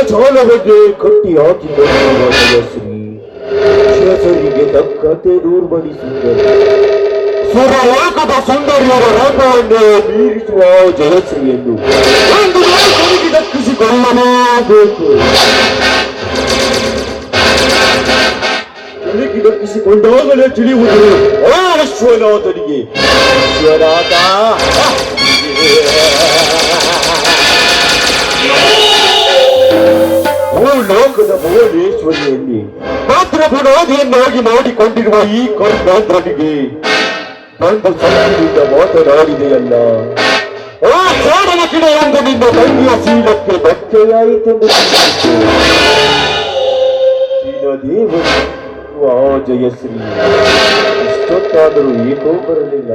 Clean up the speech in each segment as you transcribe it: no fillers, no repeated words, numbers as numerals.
ಜೋಳ ಬಗ್ಗೆ ಕಟ್ಟಿ ಹಾಕಿದ ಶ್ರೀ ಶಿವಸರಿಗೆ ತಕ್ಕಂತೆ ದೂರ್ಬಡಿಸಿದರು. ಸುರಲೋಕದ ಸುಂದರಿಯರ ರೋಗವನ್ನು ಮೀರಿಸುವ ಜಯಶ್ರೀಯನ್ನು ಒಂದು ಕಡೆಗೆ ದಕ್ಕಿಸಿಕೊಳ್ಳಲೇಬೇಕು. ಕಡೆಗೆ ದಕ್ಕಿಸಿಕೊಂಡಾಗಲೇ ತಿಳಿಯುವುದು ಆ ವಿಶ್ವನಾಥನಿಗೆ. ವಿಶ್ವನಾಥ ಲೋಕದ ಭುವನೇಶ್ವರಿಯಲ್ಲಿ ಮಾತ್ರ ಬುನಾದಿಯನ್ನಾಗಿ ಮಾಡಿಕೊಂಡಿರುವ ಈ ಕರ್ನಾಟಕನಿಗೆ ಬಂದ ಸಂಗೀತ ಮಾತನಾಡಿದೆಯಲ್ಲ, ಆ ಚಾಡನ ಕಿಡೆಯೊಂದು ನಿನ್ನ ತಂಗಿಯ ಶೀಲಕ್ಕೆ ಧಕ್ಕೆಯಾಯಿತೆಂದು ದೇವರು ಆ ಜಯಶ್ರೀ ಇಷ್ಟೊತ್ತಾದರೂ ಏಕೋ ಬರಲಿಲ್ಲ.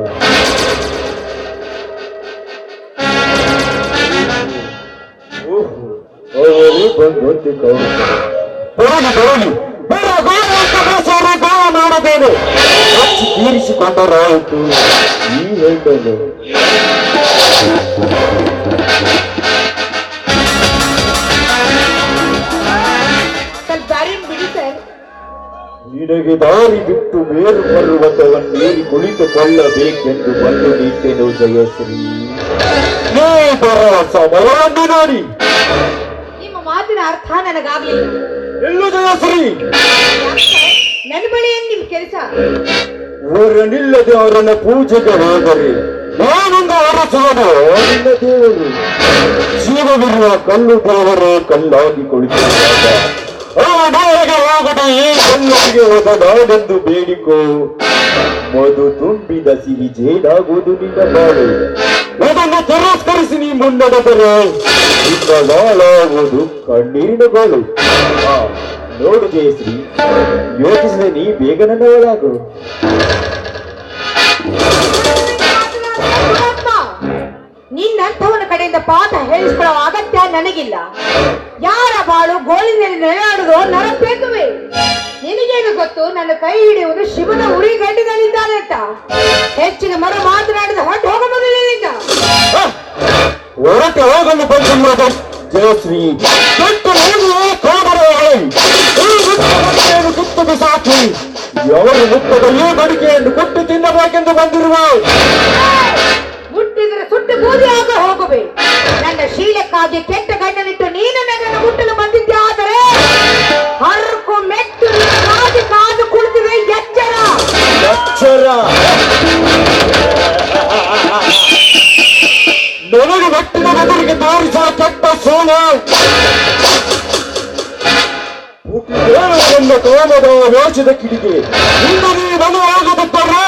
ಅವರೇ ಬಂದಂತೆ ಮಾಡದೇನೆ ಹಚ್ಚಿ ತೀರಿಸಿಕೊಂಡರಾಯಿತು ಈ ಹೆಣ್ಣನ್ನು. ನಿನಗೆ ದಾರಿ ಬಿಟ್ಟು ಮೇರು ಪರ್ವತವನ್ನೇರಿ ಕುಳಿತುಕೊಳ್ಳಬೇಕೆಂದು ಬಂದು ನಿಂತೆನು ಜಯಶ್ರೀ. ನೀ ಬರುವ ಸಮಯವನ್ನು ನೋಡಿ. ಮಾತಿನ ಅರ್ಥ ನನಗಾಗಲಿಲ್ಲ. ಎಲ್ಲೂ ಜಯಶ್ರೀ, ನನ್ನ ಬಳಿ ನಿಮ್ ಕೆಲಸ. ಅವರನ್ನಿಲ್ಲದೆ ಅವರನ್ನ ಪೂಜೆಗೆ ಹೋದರೆ ನಾನೊಂದು ಅರಸುವನು ನಿನ್ನ ದೇವರು. ಜೀವವಿರುವ ಕಲ್ಲು ದೇವರೇ ಕಲ್ಲಾಗಿ ಕುಳಿತಿರುವಾಗ ಅವನಿಗೆ ಹೋಗದೆ ಈ ಕಲ್ಲಿಗೆ ಹೋದ ನಾನೆಂದು ಬೇಡಿಕೋ. ಮಧು ತುಂಬಿದ ಸಿಹಿ ಜೇನಾಗುವುದು ನಿನ್ನ ಬಾಳು. ಅದನ್ನು ತಿರಸ್ಕರಿಸಿ ನೀ ಮುನ್ನಡೆದರೆ ನಿನ್ನ ಬಾಳಾಗುವುದು ಕಣ್ಣೀರಿನ ಗೋಳು. ನೋಡು ಜಯಶ್ರೀ, ಯೋಚಿಸಿದ ನೀ ಬೇಗ ನನ್ನ ಒಳಗು. ನಿನ್ನಂಥವನ ಕಡೆಯಿಂದ ಪಾಠ ಹೇಳಿಸ್ಕೊಳ್ಳೋ ಅಗತ್ಯ ನನಗಿಲ್ಲ. ಯಾರ ಬಾಳು ಗೋಳಿನಲ್ಲಿ ನೆಲೆಯಾಡುವುದೋ ನರಬೇಕುವೆ. ನಿನಗೇನು ಗೊತ್ತು ನನ್ನ ಕೈ ಹಿಡಿಯುವುದು ಶಿವನ ಉರಿ ಗಂಡಿನಲ್ಲಿದ್ದಾನೆ ಅಂತ. ಹೆಚ್ಚಿನ ಮರ ಮಾತನಾಡಿದ ಹೊರಟು ಹೋಗ ಮೊದಲಿನಿಂದ. ಹೊರಟು ಹೋಗಲು ಬಂದ ಜಯಶ್ರೀ ಸುತ್ತು ಬಿಸಾಕಿ ಅವರು ಮುಟ್ಟದ ಈ ಮಡಿಕೆಯನ್ನು ಕೊಟ್ಟು ತಿನ್ನಬೇಕೆಂದು ಬಂದಿರುವ. ಮುಟ್ಟಿದ್ರೆ ಸುಟ್ಟು ಬೂದಿಯಾಗ ಹೋಗುವೆ. ನನ್ನ ಶೀಲಕ್ಕಾಗಿ ಕೆಟ್ಟ ಗಂಡನಿಟ್ಟು ನೀನು ನನ್ನನ್ನು ಮುಟ್ಟಲು ಬಂದಿದ್ದೆ. ಆದರೆ ಹರ್ಕು ಮೆಟ್ಟು ಕಾದು ಕಾದು ಕುಳಿತಿವೆ. ಎಚ್ಚರ ಎಚ್ಚರ. ನನಗೆ ಮೆಟ್ಟಿನ ಬದಲಿಗೆ ತೋರಿಸುವ ಕೆಟ್ಟ ಸೋಲ ನನ್ನ ಕಾಮದ ವೇಷದ ಕಿಡಿಗೆ ನಿನ್ನ ನೀ ಮನವಾಗದಿದ್ದರೆ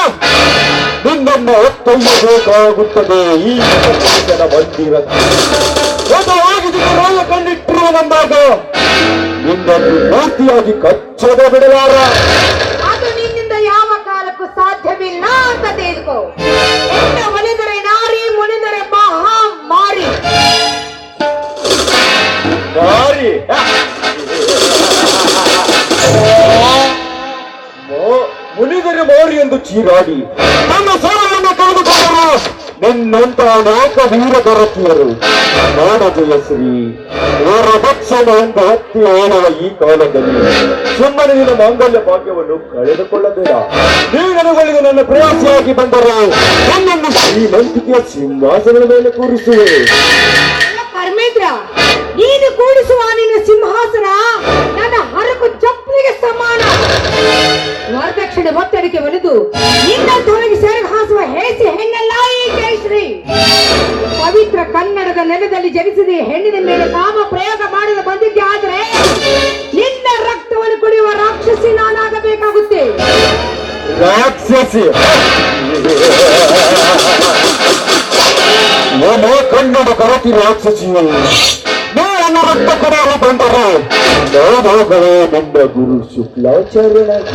ನಿನ್ನನ್ನು ಹೊತ್ತೊಯ್ಯಬೇಕಾಗುತ್ತದೆ. ಈ ಮಂದಿರ ಮದುವಾಗಿದ್ದ ಕಂಡಿಟ್ಟಿರುವ ಬಂದಾಗ ನಿನ್ನನ್ನು ಪೂರ್ತಿಯಾಗಿ ಕಚ್ಚದೆ ಬಿಡಲಾರ. ಅದು ನಿನ್ನಿಂದ ಯಾವ ಕಾಲಕ್ಕೂ ಸಾಧ್ಯವಿಲ್ಲ ಅಂತ ತಿಳಿದುಕೋ. ಒಲಿದರೆ ನಾರಿ, ಮುನಿದರೆ ಮಹಾ ಮಾರಿ. ಮಾರಿ ಮುನಿದರೆ ಮಾರಿ ಎಂದು ಚೀರಾಡಿ ನನ್ನ ಸೇವೆಯನ್ನು ಕಳೆದುಕೊಂಡರು ನಿನ್ನಂತ ಅನೇಕ ವೀರ ದೊರಕಿಯರು. ನೋಡ ಜಯಶ್ರೀ, ಅವರ ದಕ್ಷಿಣ ಎಂದು ಹತ್ತಿ ಹೇಳುವ ಈ ಕಾಲದಲ್ಲಿ ಸುಮ್ಮನೆ ನಿನ್ನ ಮಾಂಗಲ್ಯ ಭಾಗ್ಯವನ್ನು ಕಳೆದುಕೊಳ್ಳಬೇಡ. ನೀ ನನಗೊಳಿದ ನನ್ನ ಪ್ರವಾಸಿಯಾಗಿ ಬಂದರೆ ನನ್ನನ್ನು ಶ್ರೀಮಂತಿಕೆಯ ಸಿಂಹಾಸನದ ಮೇಲೆ ಕೂರಿಸುವೆ. ಪರಮೇಂದ್ರ, ನೀನು ಕೂಡಿಸುವ ನಿನ್ನ ಸಿಂಹಾಸನ ನನ್ನ ಹರಕು ಚಪ್ಪಲಿಗೆ ಸಮಾನ. ವರದಕ್ಷಿಣೆ ಒತ್ತಡಕ್ಕೆ ಒಲಿದು ನಿನ್ನಂತವನಿಗೆ ಸೆರಗು ಹಾಸುವ ಹೇಸಿ ಹೆಣ್ಣಲ್ಲ ಈ ಜಯಶ್ರೀ. ಪವಿತ್ರ ಕನ್ನಡದ ನೆಲದಲ್ಲಿ ಜನಿಸಿದ ಈ ಹೆಣ್ಣಿನ ಮೇಲೆ ಕಾಮ ಪ್ರಯೋಗ ಮಾಡಲು ಬಂದಿದ್ದೆ. ಆದ್ರೆ ನಿನ್ನ ರಕ್ತವನ್ನು ಕುಡಿಯುವ ರಾಕ್ಷಸಿ ನಾನಾಗಬೇಕಾಗುತ್ತೆ. ರಾಕ್ಷಸಿ ನಾನು ಕನ್ನಡ ಕರತಿ ರಾಕ್ಷಸಿಯು. ನಾನು ರಕ್ತ ಕೊಡಲು ಬಂದರೆ ನಾನಾಗಲೇ ನನ್ನ ಗುರು ಶುಕ್ಲಾಚಾರ್ಯನಾಗಿ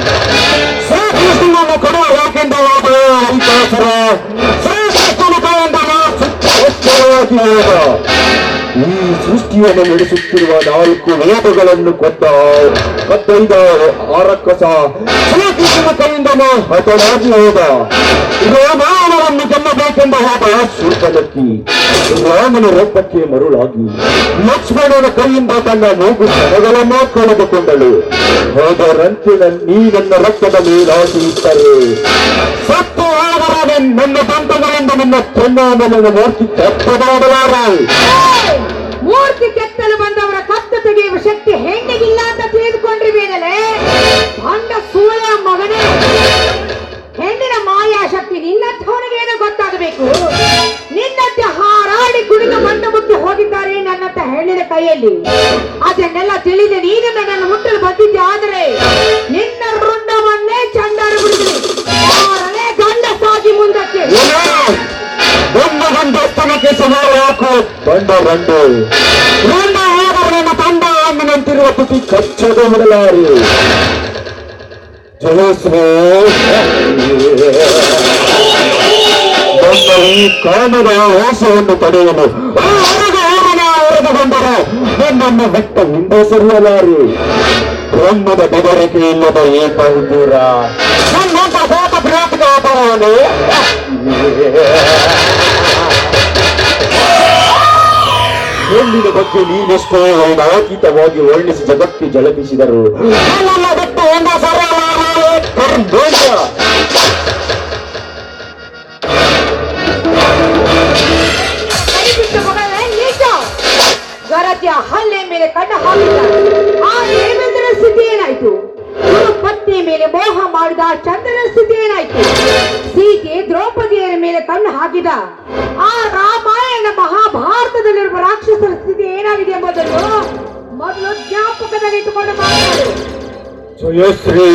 ಶ್ರೀಕೃಷ್ಣನನ್ನು ಕೊಡುವ ಯಾಕೆಂದು ಹರಿದಾಸರ ಶ್ರೀಕೃಷ್ಣನ ಕೈಯಿಂದ ಶುಕ್ಲಾಚಾರ್ಯನಾಗಿ ಹೋದ. ಈ ಸೃಷ್ಟಿಯನ್ನು ನಡೆಸುತ್ತಿರುವ 4 ವೇದಗಳನ್ನು ಕದ್ದೊಯ್ದ ಆರಕ್ಕಸ ಶ್ರೀಕೃಷ್ಣನ ಕೈಯಿಂದ ಹತನಾಗಿ ಹೋದ. ರಾಮಾಯಣವನ್ನು ಗೆಲ್ಲಬೇಕೆಂದ ಹೋದ ಶೂರ್ಪನಕ್ಕಿ ರಾಮನ ರೂಪಕ್ಕೆ ಮರುಳಾಗಿ ಲಕ್ಷ್ಮಣನ ಕೈಯಿಂದ ತನ್ನ ಮೂಗು ಕ್ಷಣಗಳನ್ನು ಕಳೆದುಕೊಂಡಳು. ಹೋದರಂತೆ ನೀ ನನ್ನ ರಕ್ತದ ಮೇಲಾಸಿ ಇಟ್ಟರೆ ಸತ್ತು ಆದರೆ ನನ್ನ ದಂತಗಳಿಂದ ನನ್ನ ಚೆನ್ನಾಮನ ಮೂರ್ತಿ ಕೆತ್ತದಾಡಲಾರೆ. ಮೂರ್ತಿ ಕೆತ್ತಲು ಬಂದವರ ಕತ್ತು ತೆಗೆಯುವ ಶಕ್ತಿ ಹೆಣ್ಣಿಗಿಲ್ಲ ಅಂತ ತಿಳಿದುಕೊಂಡಿರುವೇನಲೇ ಭಂಡ ಸೂಳ ಮಗನೇ. ಹೆಣ್ಣಿನ ಮಾಯಾ ಶಕ್ತಿ ನಿನ್ನಂಥವನಿಗೇನೋ ಗೊತ್ತಾಗಬೇಕು. ನಿನ್ನಂತೆ ಹಾರಾಡಿ ಕುಡಿದು ಮಣ್ಣು ಮುಟ್ಟಿ ಹೋಗಿದ್ದಾರೆ ನನ್ನಂತ ಹೆಣ್ಣಿನ ಕೈಯಲ್ಲಿ. ಅದನ್ನೆಲ್ಲ ತಿಳಿದ ನೀನು ನನ್ನನ್ನು ಮುಟ್ಟಲು ಬಂದಿದ್ದೆ. ಆದರೆ ನಿನ್ನ ರುಂಡವನ್ನೇ ಚಂಡಾರ ಬಿಡಿದ್ರಿ. ಗಂಡಸಾಗಿ ಮುಂದಕ್ಕೆ ಸ್ಥಾನಕ್ಕೆ ಸವಾಲು ಹಾಕು ಬಂಡ ಬಂಡು ನನ್ನ ಹೋದವರನ್ನು ತಂಡ ಅನ್ನಂತಿರುವ ತುಟಿ ಕಚ್ಚದ ಬಿಡಲಾರಿ. ಜಯಶ್ರೀ ನನ್ನ ಈ ಕಾಮದ ಮೋಸವನ್ನು ತಡೆಯಲು ಹೊರದು ಬಂದರೆ ನನ್ನನ್ನು ಬಿಟ್ಟ ಹಿಂದೆ ಸರಿಯಲಾರಿ. ಬ್ರಹ್ಮದ ಬೆದರಿಕೆ ಇಲ್ಲದ ಏಕದೂರ ನನ್ನಂತ ಹೋದ ಪ್ರೇತಗಾದವನು ಹೆಣ್ಣಿನ ಬಗ್ಗೆ ನೀನೆಷ್ಟೋ ಅತೀತವಾಗಿ ವರ್ಣಿಸಿ ಜಗಕ್ಕೆ ಜಲಪಿಸಿದರು. ಬಿಟ್ಟು ಒಂದು ಗರತಿಯ ಹಲ್ಲೆ ಮೇಲೆ ಕಣ್ಣ ಹಾಕಿದ ಆ ದೇವೇಂದ್ರನ ಸ್ಥಿತಿ ಏನಾಯ್ತು? ಪತ್ನಿ ಮೇಲೆ ಮೋಹ ಮಾಡಿದ ಚಂದ್ರನ ಸ್ಥಿತಿ ಏನಾಯ್ತು? ಸೀತೆ ದ್ರೌಪದಿಯರ ಮೇಲೆ ಕಣ್ಣು ಹಾಕಿದ ಆ ರಾಮಾಯಣ ಮಹಾಭಾರತದಲ್ಲಿರುವ ರಾಕ್ಷಸರ ಸ್ಥಿತಿ ಏನಾಗಿದೆ ಎಂಬುದನ್ನು ಮೊದಲು ಜ್ಞಾಪಕದಲ್ಲಿಟ್ಟುಕೊಂಡು ಮಾತನಾಡು. ಜಯಶ್ರೀ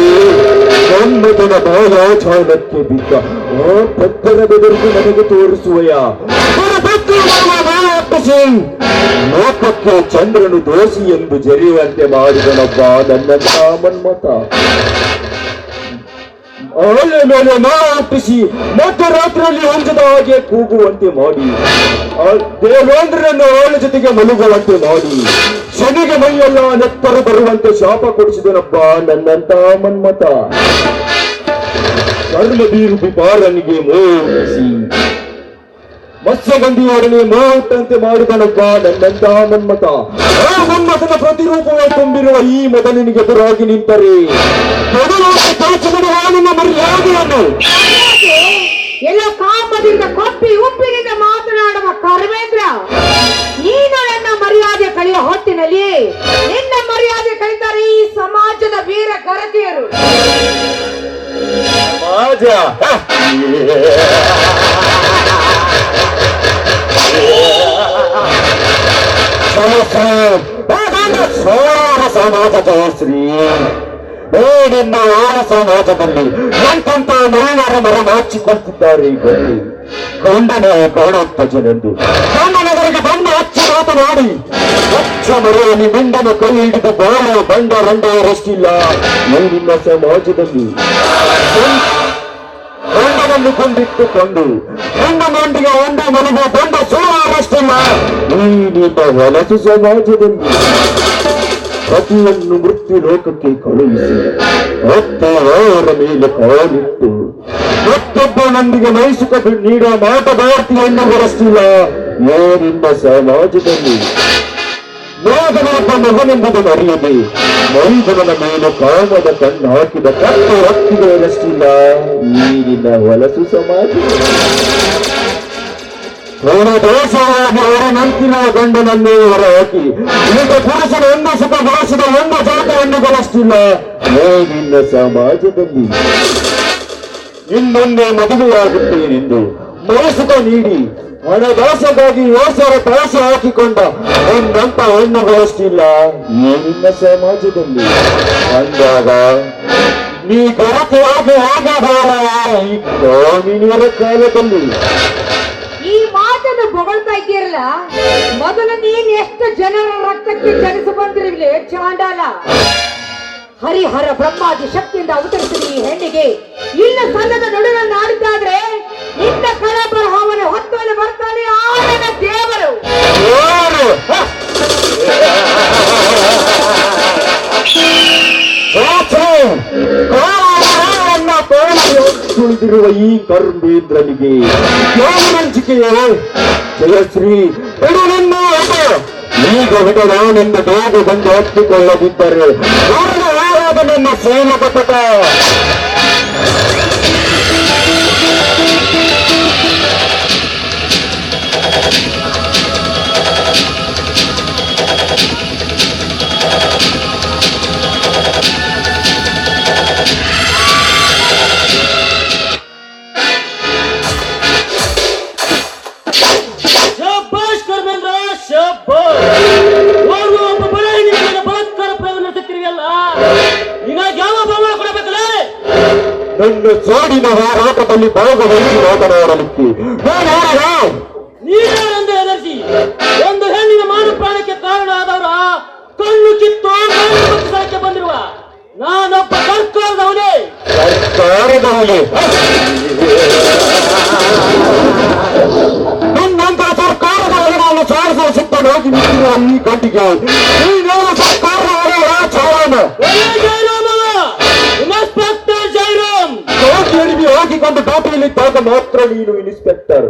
ನಮ್ಮದನ ಬಾಯಾಚಾರಕ್ಕೆ ಬಿದ್ದ ಆ ಪತ್ತರ ಬೆದರಿಕೆ ನನಗೆ ತೋರಿಸುವೆಯ ಲೋಕಕ್ಕೆ ಚಂದ್ರನು ದೋಷಿ ಎಂದು ಜರಿಯುವಂತೆ ಮಾಡಿದನೊಬ್ಬ ನನ್ನ ಮನ್ಮತ. ಅವಳ ಮೇಲೆ ಮಾಪಿಸಿ ಮಧ್ಯರಾತ್ರಿಯಲ್ಲಿ ಹೊಂಚದ ಹಾಗೆ ಕೂಗುವಂತೆ ಮಾಡಿ ದೇವೇಂದ್ರನನ್ನು ಅವಳ ಜೊತೆಗೆ ಮಲಗುವಂತೆ ಮಾಡಿ ಶನಿಗೆ ಮೈಯೆಲ್ಲ ನೆತ್ತರು ಬರುವಂತೆ ಶಾಪ ಕೊಡಿಸಿದನೊಬ್ಬ ನನ್ನಂತ ಮನ್ಮತ. ಕರ್ಮಬೀರು ಬಿಪಾರನಿಗೆ ಮೋಹಿಸಿ ಮತ್ಸ್ಯಗಂಧಿಯೊಡನೆ ಮಾಟಂತೆ ಮಾಡಿದನೊಬ್ಬ ನನ್ನಂತ ಮನ್ಮತ. ಆ ಮನ್ಮಥನ ಪ್ರತಿರೂಪವೇ ತುಂಬಿರುವ ಈ ಮೊದಲಿನಿಗೆ ಎದುರಾಗಿ ನಿಂತರೆ ನನ್ನ ಮರ್ಯಾದೆಯನ್ನು ಎಲ್ಲ ಕಾಮದಿಂದ ಕೊಪ್ಪಿ ಉಪ್ಪಿನಿಂದ ಮಾತನಾಡುವ ಕರ್ಮೇಂದ್ರ, ನೀನು ನನ್ನ ಮರ್ಯಾದೆ ಕಳೆಯುವ ಹೊತ್ತಿನಲ್ಲಿ ನಿನ್ನ ಮರ್ಯಾದೆ ಕಳೀತಾರೆ ಈ ಸಮಾಜದ ವೀರ ಗರತಿಯರು. ಸಮಾಜ ಸಮಾಜ ಜಯಶ್ರೀ ನಿನ್ನ ಆಳ ಸಮಾಜದಲ್ಲಿ ಎಂತೆಂತ ಮಹಿಳೆಯರ ಮರ ಹಚ್ಚಿಕೊಳ್ತಿದ್ದಾರೆ. ಬನ್ನಿ ಗಂಡನ ಕಾಣುತ್ತ ಜನಂದು ಗಂಡನವರಿಗೆ ಬಂದು ಹಚ್ಚಿ ಮಾತನಾಡಿ ಹಚ್ಚ ಮರೆಯಲ್ಲಿ ಮಿಂಡನ ಕೈ ಹಿಡಿದು ಬಾಳ ಬಂಡ ರಂಡರಷ್ಟಿಲ್ಲ ನಿನ್ನ ಸಮಾಜದಲ್ಲಿ. ಗಂಡನನ್ನು ಕೊಂದಿಟ್ಟುಕೊಂಡು ಗಂಡ ಮಂಡಿಗೆ ಒಂದ ಮನೆಗೆ ಬಂದ ಸೋಲಾರಷ್ಟಿಲ್ಲ ಈ ನಿನ್ನ ಹೊಲಸು ಸಮಾಜದಲ್ಲಿ. ಪತಿಯನ್ನು ಮೃತ್ಯು ಲೋಕಕ್ಕೆ ಕಳುಹಿಸಿ ಮತ್ತೆ ಅವರ ಮೇಲೆ ಕಾಲಿಟ್ಟು ಮತ್ತೊಬ್ಬನೊಂದಿಗೆ ಮೈಸುಕ ನೀಡುವ ಮಾಟಗಾರ್ತಿಯನ್ನು ಹೊರಸಿಲ್ಲ ಏನಿನ್ನ ಸಮಾಜದಲ್ಲಿ. ನಾಗನೊಬ್ಬ ಮಗನೆಂಬುದನ್ನು ಅರಿಯದೆ ಮೈದನನ ಮೇಲೆ ಕಾಮದ ಕಣ್ಣು ಹಾಕಿದ ಕಟ್ಟು ಹಕ್ಕಿಗಳಷ್ಟಿಲ್ಲ ಈ ನಿನ್ನ ಹೊಲಸು ಸಮಾಜ. ದೋಷವಾಗಿ ಅವರ ನಂತಿನ ಗಂಡನನ್ನೇ ಹೊರಹಾಕಿ ಈಗ ಪುರುಷನ ಒಂದು ಸುಖ ಭಾಷದ ಒಂದು ಜಾತವನ್ನು ಗಳಿಸ್ತಿಲ್ಲ ಏ ನಿನ್ನ ಸಮಾಜದಲ್ಲಿ. ಇನ್ನೊಂದೇ ಮದುವೆಯಾಗುತ್ತೇನೆಂದು ಮನಸುಖ ನೀಡಿ ಹಣದಾಸೆಗಾಗಿ ಯೋಸರ ದಾಸ ಹಾಕಿಕೊಂಡ ಒಂದಂತ ಹೆಣ್ಣು ಗಳಿಸ್ತಿಲ್ಲ ಈ ನಿನ್ನ ಸಮಾಜದಲ್ಲಿ. ಅಂದಾಗ ನೀ ಕೊರತೆಯಾಗಿ ಆಗಬಾರ ಈ ಕಾಮಿನಿಯರ ಕಾಲದಲ್ಲಿ. ಈ ಮಾತನ್ನು ಹೊಗಳ್ತಾ ಇದ್ದೀರಲ್ಲ, ಮೊದಲು ನೀನ್ ಎಷ್ಟು ಜನರ ರಕ್ತಕ್ಕೆ ಜನಿಸಿ ಬಂದಿರಲಿ ಚಾಂಡಾಲ. ಹರಿಹರ ಬ್ರಹ್ಮಾದಿ ಶಕ್ತಿಯಿಂದ ಅವತರಿಸಿದ ಈ ಹೆಣ್ಣಿಗೆ ಇಲ್ಲ ಸಲ್ಲದ ನುಡಿಗಳನ್ನು ಆಡಿದ್ದಾದ್ರೆ ನಿನ್ನ ಕಳ ಬರಹವನ್ನು ಹೊತ್ತಲ್ಲಿ ಬರ್ತಾನೆ ಆನನ ದೇವರು. ತುಳಿದಿರುವ ಈ ಕರ್ಮೇಂದ್ರನಿಗೆ ಯಾವರಂಚಿಕೆಯೇ ಜಯಶ್ರೀ ಬಿಡುವನ್ನ ಈಗ ವಿಡನಾನೆಂದು ಬೇಗ ಬಂದು ಹತ್ತಿಕೊಳ್ಳದಿದ್ದರೆ ಯಾರಾದ ನನ್ನ ಸೇನಕ ಪಟ. ನನ್ನ ಜೋಡಿನ ಹೋರಾಟದಲ್ಲಿ ಭಾಗವಹಿಸಿ ಮಾತನಾಡಲಿಕ್ಕೆ ನೀರೆಂದು ಎದರಿಸಿ ಒಂದು ಹೆಣ್ಣಿನ ಮಾನ ಪ್ರಾಣಕ್ಕೆ ಕಾರಣ ಆದವರ ಕಣ್ಣು ಕಿತ್ತು ಸ್ಥಳಕ್ಕೆ ಬಂದಿರುವ ನಾನೊಬ್ಬ ಸರ್ಕಾರದವನೇ. ನಿನ್ನಂತರ ಸರ್ಕಾರದವರೇ ನಾನು ಸಾರಿಸುವ ಸಿದ್ಧನಾಗಿ ನಿಂತಿರುವ ಈ ಗಂಟಿಗೆ ನೀನೇನು ಸರ್ಕಾರದವರೇ ಚಾರಣ ಇನ್ಸ್ಪೆಕ್ಟರ್ ಜೈರಾಮ್ ಹಾಕಿಕೊಂಡು ದಾಟಿಯಲ್ಲಿದ್ದಾಗ ಮಾತ್ರ ನೀನು ಇನ್ಸ್ಪೆಕ್ಟರ್.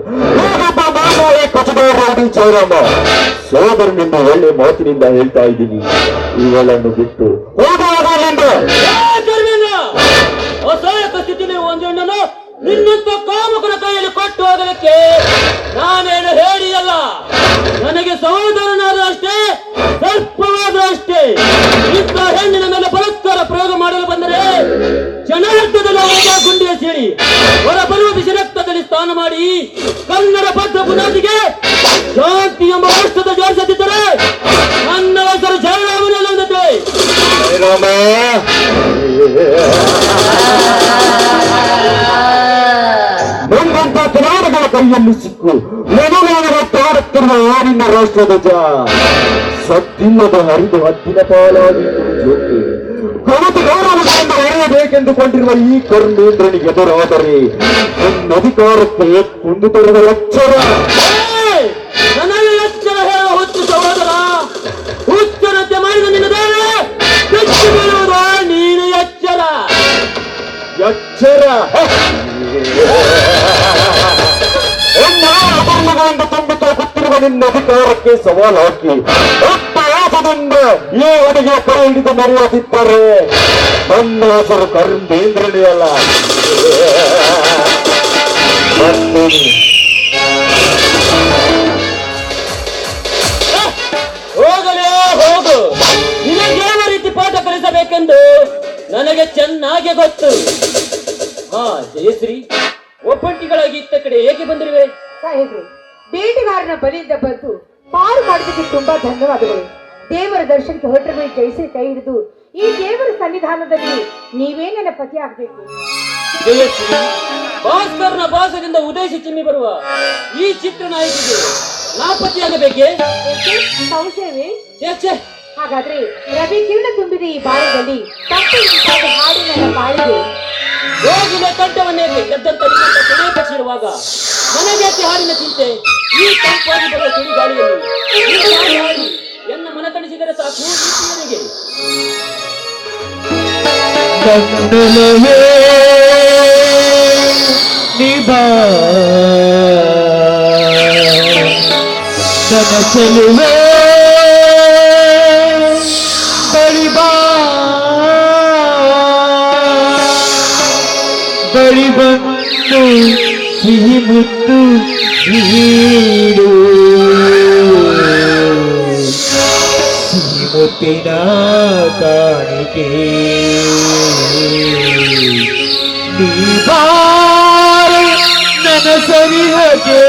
ಕಚಡಾಡಿ ಜೈರಾಮ ಸೋದರನಿಂದ ಒಳ್ಳೆ ಮಾತಿನಿಂದ ಹೇಳ್ತಾ ಇದ್ದೀನಿ, ಇವುಗಳನ್ನು ಬಿಟ್ಟು ಹೋಗುವುದರಿಂದ ಅಸಹಾಯಕ ಸ್ಥಿತಿಯಲ್ಲಿ ಒಂದು ಹೆಣ್ಣನ್ನು ನಿನ್ನಂತ ಕಾಮಕನ ಕೈಯಲ್ಲಿ ಕೊಟ್ಟು ಹೋಗಲಿಕ್ಕೆ ನಾನೇನು ಹೇಳಿಯಲ್ಲ. ನನಗೆ ಸಹೋದರನಾದ ಅಷ್ಟೇ, ಸರ್ಪವಾದ ಅಷ್ಟೇ. ಇಂಥ ಹೆಣ್ಣಿನ ಮೇಲೆ ಬಲಾತ್ಕಾರ ಪ್ರಯೋಗ ಮಾಡಲು ಬಂದರೆ ಜನರಕ್ತದಲ್ಲಿ ಗುಂಡಿಯ ಸೇರಿ ಹೊರ ಬರುವ ಬಿಸಿ ರಕ್ತದಲ್ಲಿ ಸ್ನಾನ ಮಾಡಿ ಕನ್ನಡ ಭದ್ರ ಬುನಾದಿಗೆ ಶಾಂತಿ ಎಂಬ ರಾಷ್ಟ್ರದ ಜೋಡಿಸುತ್ತಿದ್ದರೆ ನನ್ನ ಹೆಸರು ಜಯರಾಮನಲ್ಲಂದತೆ. ನಮ್ಮಂತ ಪುರಾಣಗಳ ಕೈಯಲ್ಲಿ ಸಿಕ್ಕು ನೆನವಾಡುತ್ತಿರುವ ಆರಿನ ರಾಷ್ಟ್ರದ ಸತ್ತಿಲ್ಲದ ಹರಿದು ಹತ್ತಿನ ಪಾಲಾಗಿದ್ದು ಜೊತೆ ಕವತು ಗೌರವಗಳಿಂದ ಹೊರೆಯಬೇಕೆಂದುಕೊಂಡಿರುವ ಈ ಕರ್ಮೇಂದ್ರನಿಗೆ ಎದುರಾದರೆ ನನ್ನ ಅಧಿಕಾರಕ್ಕೆ ಕುಂದು ತರದ ಎಚ್ಚರ. ನನಗೆ ಎಚ್ಚರ ಹೇಳ ಹುಚ್ಚು ಸಹೋದರ, ಹುಚ್ಚರಂತೆ ಮಾಡಿದ ನಿನ್ನ ದೇವರು ಬೆಚ್ಚಿ ಬೀಳುವುದು ನೀನು ಎಚ್ಚರ. ಎಚ್ಚರ ಅಧರ್ಮಗಳಿಂದ ತುಂಬಿತ ಗೊತ್ತಿರುವ ನಿನ್ನ ಅಧಿಕಾರಕ್ಕೆ ಸವಾಲು ಹಾಕಿ ಆಸದಿಂದ ಈ ಹುಡುಗಿಯ ಕೈ ಹಿಡಿದು ಮೆರೆಯುತ್ತಿದ್ದಾರೆ. ನನ್ನ ಹೆಸರು ಕರ್ಮೇಂದ್ರನೇ ಅಲ್ಲ. ಹೋಗಲೇ ಹೋಗು, ನಿನಗೆ ಯಾವ ರೀತಿ ಪಾಠ ಕಲಿಸಬೇಕೆಂದು ನನಗೆ ಚೆನ್ನಾಗಿ ಗೊತ್ತು. ಹಾ ಜಯಶ್ರೀ, ಒಬ್ಬಂಟಿಗಳಾಗಿ ಇತ್ತ ಕಡೆ ಏಕೆ ಬಂದಿರುವೆ? ಸಾಹೇಬ್ರೆ, ಬೇಟೆಗಾರನ ಬಲಿಯಿಂದ ಬಂದು ಪಾರು ಮಾಡಿದ್ದಕ್ಕೆ ತುಂಬಾ ಧನ್ಯವಾದಗಳು. ದೇವರ ದರ್ಶನಕ್ಕೆ ಹೊರಟರೆ ಜಯಿಸಿ ಕೈ ಹಿಡಿದು ಈ ದೇವರ ಸನ್ನಿಧಾನದಲ್ಲಿ ನೀವೇ ನನ್ನ ಪತಿ ಆಗ್ಬೇಕು. ಜಯಶ್ರೀ, ಭಾಸ್ಕರ್ನ ಭಾಸದಿಂದ ಉದಯಿಸಿ ಚಿಮ್ಮಿ ಬರುವ ಈ ಚಿತ್ರ ನಾಯಕಿಗೆ ನಾಪತಿಯಾಗಬೇಕೆ? ಸಂಶಯವೇ? ಛೇ, ಹಾಗಾದ್ರೆ ರವಿ ಕಿರಣ ತುಂಬಿದ ಈ ಬಾಳದಲ್ಲಿ ತಪ್ಪು ಹಾಡಿ ನನ್ನ ಬಾಳಿಗೆ ಹೋಗಿನ ಕಂಠವನ್ನೇ ಗೆದ್ದಂತ ಪಕ್ಷಿರುವಾಗ ನನಗೆ ಹಾಡಿನ ಚಿಂತೆ. ಈ ತಂಪಾಗಿ ಬರುವ ಸುಳಿ ಗಾಳಿಯಲ್ಲಿ ಹಾಡಿ ಎನ್ನ ಮನ ತಣಿಸಿದರೆ ಸಾಕು ನನಗೆ. ಕನಸಲುವೆ ಸಿಹಿ ಮುತ್ತು ನೀಡು ಸಿಹಿ ಮುತ್ತಿನ ಕಾಣಿಕೆ ನೀ ಬಾರೆ ನನ್ನ ಸನಿಹಕ್ಕೆ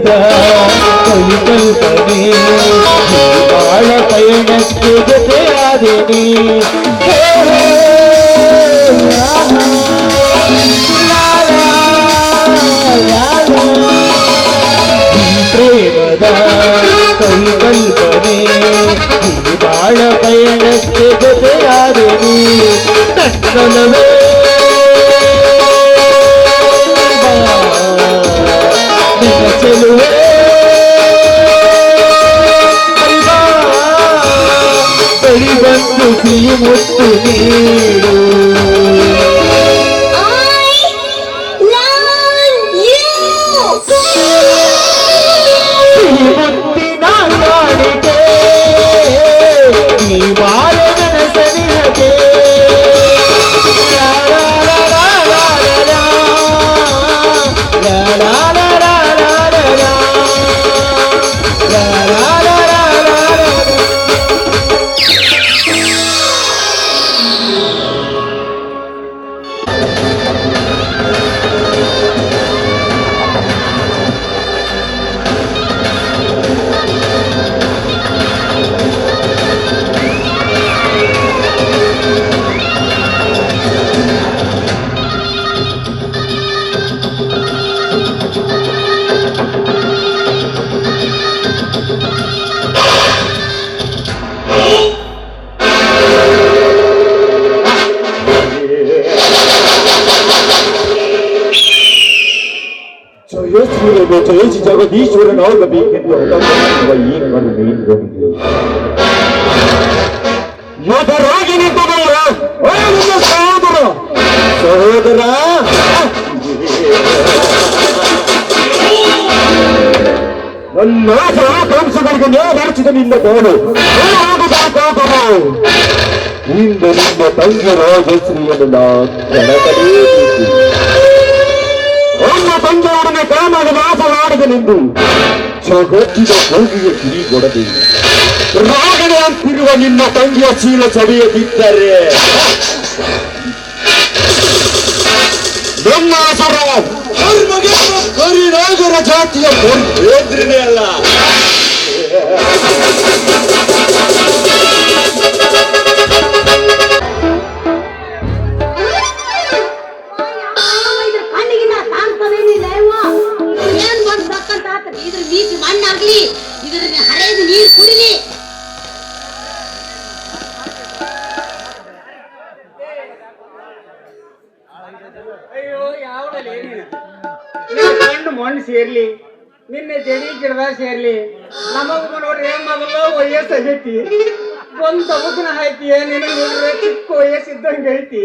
ಪ್ರೇಮದ ಕಲ್ಪನೆ ಬಾಳ ಪಯಣಕ್ಕೆ ಜೊತೆಯಾದೇನಿ ಪ್ರೇಮದ ಕಲ್ಪನೆ ಬಾಳ ಪಯಣಕ್ಕೆ ಜೊತೆಯಾದೇನಿ ನನ್ನಲವೇ ಚೆಲುವೆ ಬಳಿ ಬಂದು ಸಿಹಿ ಮುತ್ತು ನೀಡು ಸಿಹಿ ಮುತ್ತಿನ ಕಾಣಿಕೆ ನೀ ಬಾಳ ನನಸನಿಹತೆ ಜಯಶ್ರೀಯನ್ನು ಜಯಿಸಿ ಜಗದೀಶ್ವರನಾಗಬೇಕೆಂದು ಹಠಮಾಡುವ ಈ ಕರುಣೆಯಿಂದನಿಗೆ ಎದುರಾಗಿ ನಿಂತದಲ್ಲ ಸಹೋದರ ಸಹೋದರ ನನ್ನ ಆಕಾಂಕ್ಷೆಗಳಿಗೆ ನೇರಚಿದ ನಿನ್ನ ಬಾಳು ಇಂದ ನಿನ್ನ ತಂಗಿ ರಾಜಶ್ರೀಯನ್ನು ನಾ ಕೆಳಗಲೇಬೇಕು ನನ್ನ ತಂದೆಯೊಡನೆ ಕಾಮದ ನಾಶವಾಡದನೆಂದು ಜಗತ್ತಿನ ಹೋಗಿಗೆ ಕಿರಿಗೊಡದೆ ರಾಗಣೆ ಅಂತಿರುವ ನಿನ್ನ ತಂಗಿಯ ಚೀಲ ಸವಿಯದಿದ್ದರೆ ನನ್ನ ಆಸರ ಕರಿನಾಗರ ಜಾತಿಯ ಬೇದ್ರಿನೇ ಅಲ್ಲ ಇದ್ರ ಬೀಜ ಮಣ್ಣಾಗ್ಲಿ ಇದ್ರ ಹರಿದ ನೀರು ಕುಡಿಲಿ ಅಯ್ಯೋ ಯಾವಡಲಿ ಮಣ್ಣು ಮಣ್ಣು ಸೇರ್ಲಿ ನಿನ್ನೆ ಜಡಿ ಗಿಡದ ಸೇರ್ಲಿ ನಮಗ್ ನೋಡ್ರಿ ಮೊದಲು ವಯಸ್ಸು ಆಗೈತಿ ಒಂದ್ ತಬುಕನ ಹಾಕಿ ನಿನಗೆ ನೋಡ್ರೆ ಚಿಕ್ಕ ವಯಸ್ಸು ಇದ್ದಂಗೆ ಐತಿ